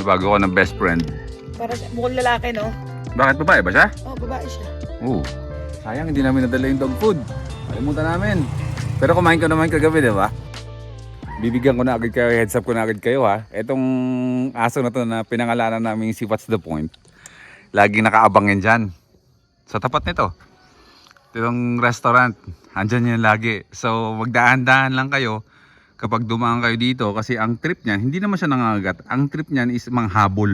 Bago ko ng best friend. Para mukhang lalaki, no? Bakit babae ba siya? Oh, babae siya. Oo. Sayang hindi namin nadala yung dog food. Kalimutan namin. Pero kumain ko naman kagabi, di ba? Bibigyan ko na agad kayo, heads up ko na agad kayo ha. Etong aso na to na pinangalanan namin si What's the Point. Laging nakaabangin dyan. Sa tapat nito. Itong restaurant. Andyan yan lagi. So magdaan-daan lang kayo kapag dumaan kayo dito kasi ang trip niyan, hindi naman siya nangangagat. Ang trip niyan is manghabol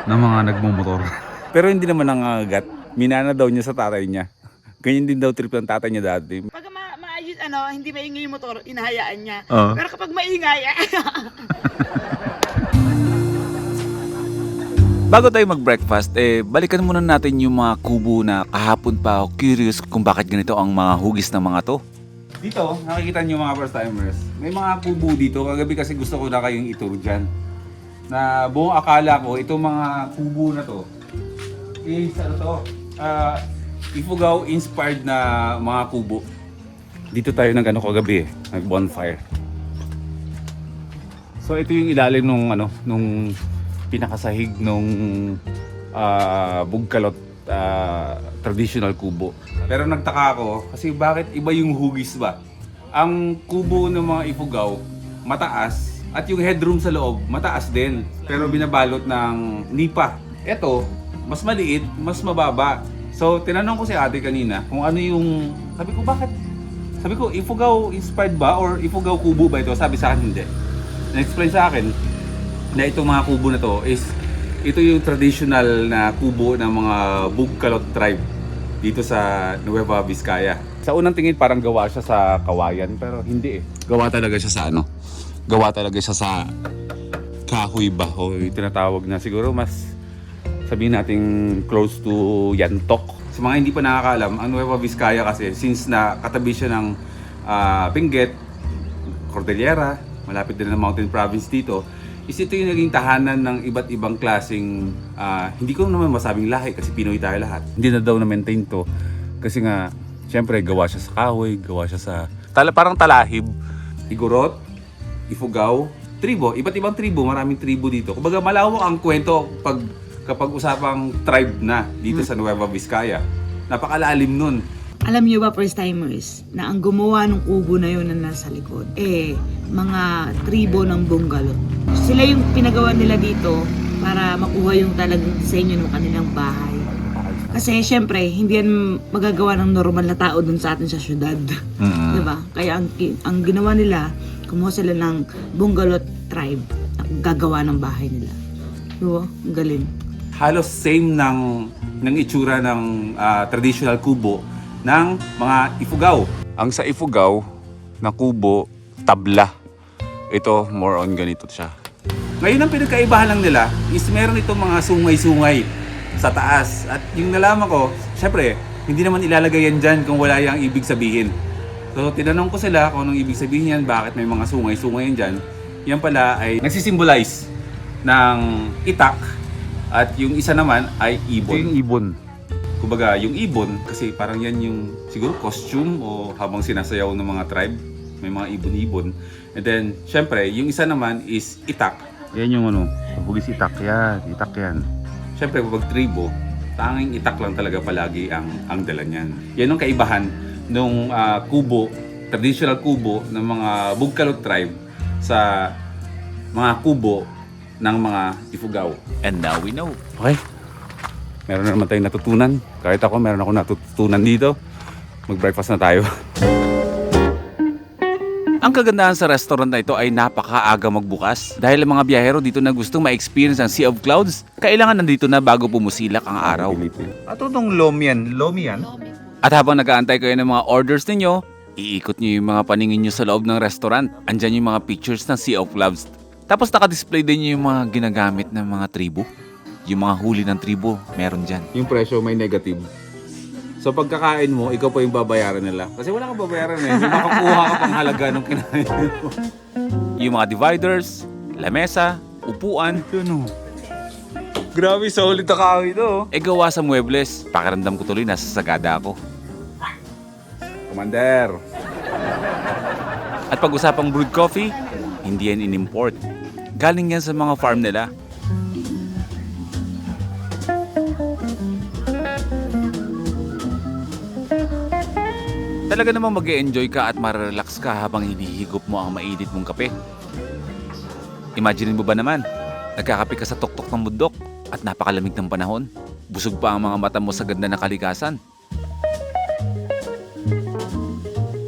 ng mga nagmumotor. Pero hindi naman nangangagat. Minana daw niya sa tatay niya. Ganyan din daw trip ng tatay niya dati. Pag maayos, hindi maingay yung motor, inahayaan niya. Oo. Pero kapag maingay, Bago tayo mag-breakfast, balikan muna natin yung mga kubo na kahapon pa ako curious kung bakit ganito ang mga hugis ng mga to. Dito, nakikita niyo mga first timers, may mga kubo dito. Kagabi kasi gusto ko na kayong ituro dyan. Na buong akala ko, itong mga kubo na to, is Ifugao inspired na mga kubo. Dito tayo kagabi nag-bonfire. So ito yung ilalim nung pinakasahig nung bugkalot traditional kubo. Pero nagtaka ako kasi bakit iba yung hugis ba? Ang kubo ng mga Ifugao mataas at yung headroom sa loob mataas din pero binabalot ng nipa. Ito, mas maliit, mas mababa. So tinanong ko si ate kanina kung ano yung, sabi ko bakit? Sabi ko Ifugao inspired ba or Ifugao kubo ba ito? Sabi sa akin hindi. Na-explain sa akin na itong mga kubo na to is ito yung traditional na kubo ng mga Bugkalot tribe dito sa Nueva Vizcaya. Sa unang tingin parang gawa siya sa kawayan pero hindi eh. Gawa talaga siya sa Gawa talaga siya sa kahoy ba o tinatawag na siguro mas sabihin natin close to yantok. Sa mga hindi pa nakakaalam, ang Nueva Vizcaya kasi since na katabi siya ng Benguet, Cordillera, malapit din ng mountain province dito, is ito yung naging tahanan ng iba't ibang klaseng, hindi ko naman masabing lahi kasi Pinoy tayo lahat. Hindi na daw na-maintain to kasi nga Siyempre, gawa siya sa kahoy, gawa siya sa parang talahib. Igorot, Ifugao, tribo. Iba't ibang tribo, maraming tribo dito. Kumbaga malawak ang kwento kapag usapang tribe na dito sa Nueva Vizcaya. Napakalalim nun. Alam niyo ba, first timers, na ang gumawa ng kubo na yun na nasa likod, mga tribo ng Bungalot. Sila yung pinagawa nila dito para makuha yung talagang disenyo ng kanilang bahay. Kasi syempre, hindi yan magagawa ng normal na tao dun sa atin sa syudad. Diba? Kaya ang ginawa nila, kumuha sila ng Bungalot tribe na gagawa ng bahay nila. Diba? Ang galing. Halos same ng itsura ng traditional kubo ng mga Ifugao. Ang sa Ifugao na kubo, tabla. Ito, more on ganito siya. Ngayon ang pinagkaibahan lang nila is meron itong mga sungay-sungay sa taas. At yung nalaman ko, syempre, hindi naman ilalagay yan dyan kung wala yung ibig sabihin. So, tinanong ko sila kung anong ibig sabihin yan, bakit may mga sungay-sungay yan dyan. Yan pala ay nagsisimbolize ng itak at yung isa naman ay ibon. Yung ibon. Kumbaga, yung ibon, kasi parang yan yung siguro costume o habang sinasayaw ng mga tribe, may mga ibon-ibon. And then, syempre, yung isa naman is itak. Yan yung hugis itak yan, itak yan. Syempre, kapag tribo, tanging itak lang talaga palagi ang dala niyan. Yan ang kaibahan nung kubo, traditional kubo ng mga Bugkalot tribe sa mga kubo ng mga Ifugao. And now we know. Okay. Meron na naman tayong natutunan. Kahit ako, meron ako natutunan dito. Mag-breakfast na tayo. Ang kagandahan sa restaurant na ito ay napakaaga magbukas. Dahil ang mga biyahero dito na gustong ma-experience ang Sea of Clouds, kailangan nandito na bago pumusilak ang araw. Ato tong lomi yan. At habang nag-aantay kayo ng mga orders ninyo, iikot nyo yung mga paningin nyo sa loob ng restaurant. Andyan yung mga pictures ng Sea of Clouds. Tapos naka-display din yung mga ginagamit ng mga tribo. Yung mga huli ng tribo, meron dyan. Yung presyo may negative. So pagkakain mo, ikaw pa yung babayaran nila. Kasi wala kang babayaran eh. May makakuha ka pang halaga nung kinain mo. Yung mga dividers, lamesa, upuan. Grabe, solid na kahoy ito. Gawa sa muebles. Pakiramdam ko tuloy nasa sagada ako. Commander. At pag-usapang brewed coffee, hindi yan in-import. Galing yan sa mga farm nila. Talaga namang mag-e-enjoy ka at marelax ka habang hinihigop mo ang mainit mong kape. Imagine mo ba naman, nagkakape ka sa tuktok ng bundok at napakalamig ng panahon. Busog pa ang mga mata mo sa ganda ng kalikasan.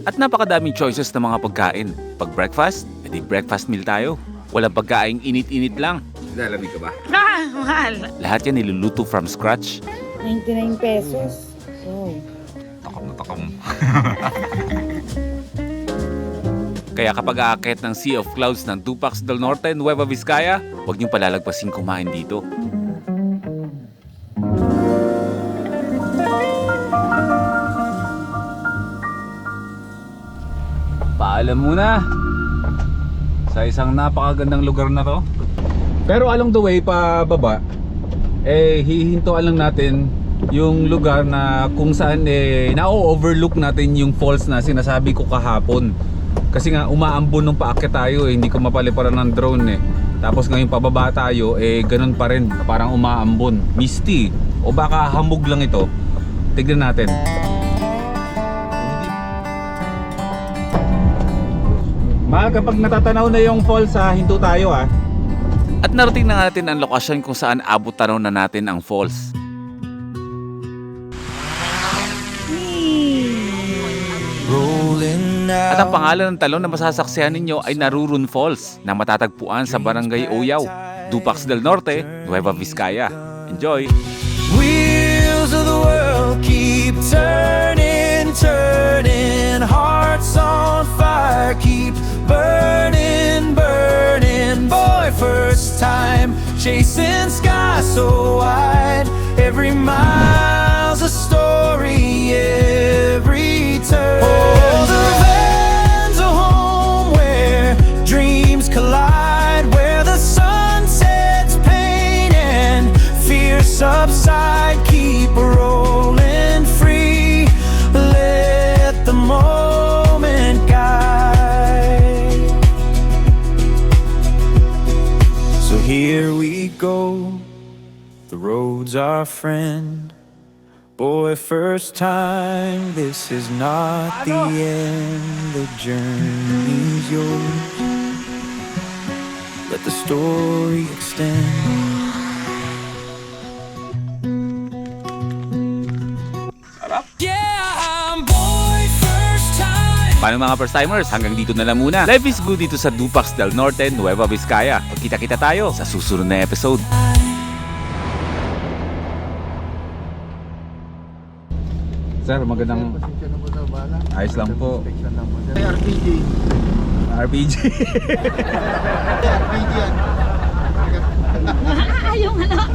At napakadaming choices ng mga pagkain. Pag breakfast, edi breakfast meal tayo. Walang pagkaing init-init lang. Lalamig ka ba? Mahal! Lahat yan niluluto from scratch. 99 pesos. Oh. Takam na takam. Kaya kapag aakyat ng Sea of Clouds ng Tupac del Norte, Nueva Vizcaya, huwag niyong palalagpasin kumain dito. Paalam muna sa isang napakagandang lugar na to. Pero along the way pa baba, hihintuan lang natin yung lugar na kung saan na-overlook natin yung falls na sinasabi ko kahapon. Kasi nga umaambon nung paakyat tayo hindi ko mapaliparan ng drone Tapos ngayon pababa tayo ganun pa rin, parang umaambon. Misty o baka hamog lang ito. Tignan natin. Mahal, kapag natatanaw na yung falls hinto tayo At narating na natin ang lokasyon kung saan abot tanaw na natin ang falls. At ang pangalan ng talon na masasaksihan ninyo ay Narurun Falls na matatagpuan sa Barangay Oyaw, Tupac del Norte, Nueva Vizcaya. Enjoy! Wheels of the world keep turning, turning. Hearts on fire keep burning, burning. Boy, first time chasing sky so wide. Every mile's a story, every turn. Oh, the van's a home where dreams collide, where the sun sets pain and fear subside. Keep rolling free. Let the road's our friend. Boy, first time, this is not the end. The journey's yours. Let the story extend. Paano mga first timers? Hanggang dito na lang muna. Life is good dito sa Dupax del Norte, Nueva Vizcaya. Magkita-kita tayo sa susunod na episode. Sir, magandang... Ayos lang po. RPG. RPG. RPG yan. Yung ano,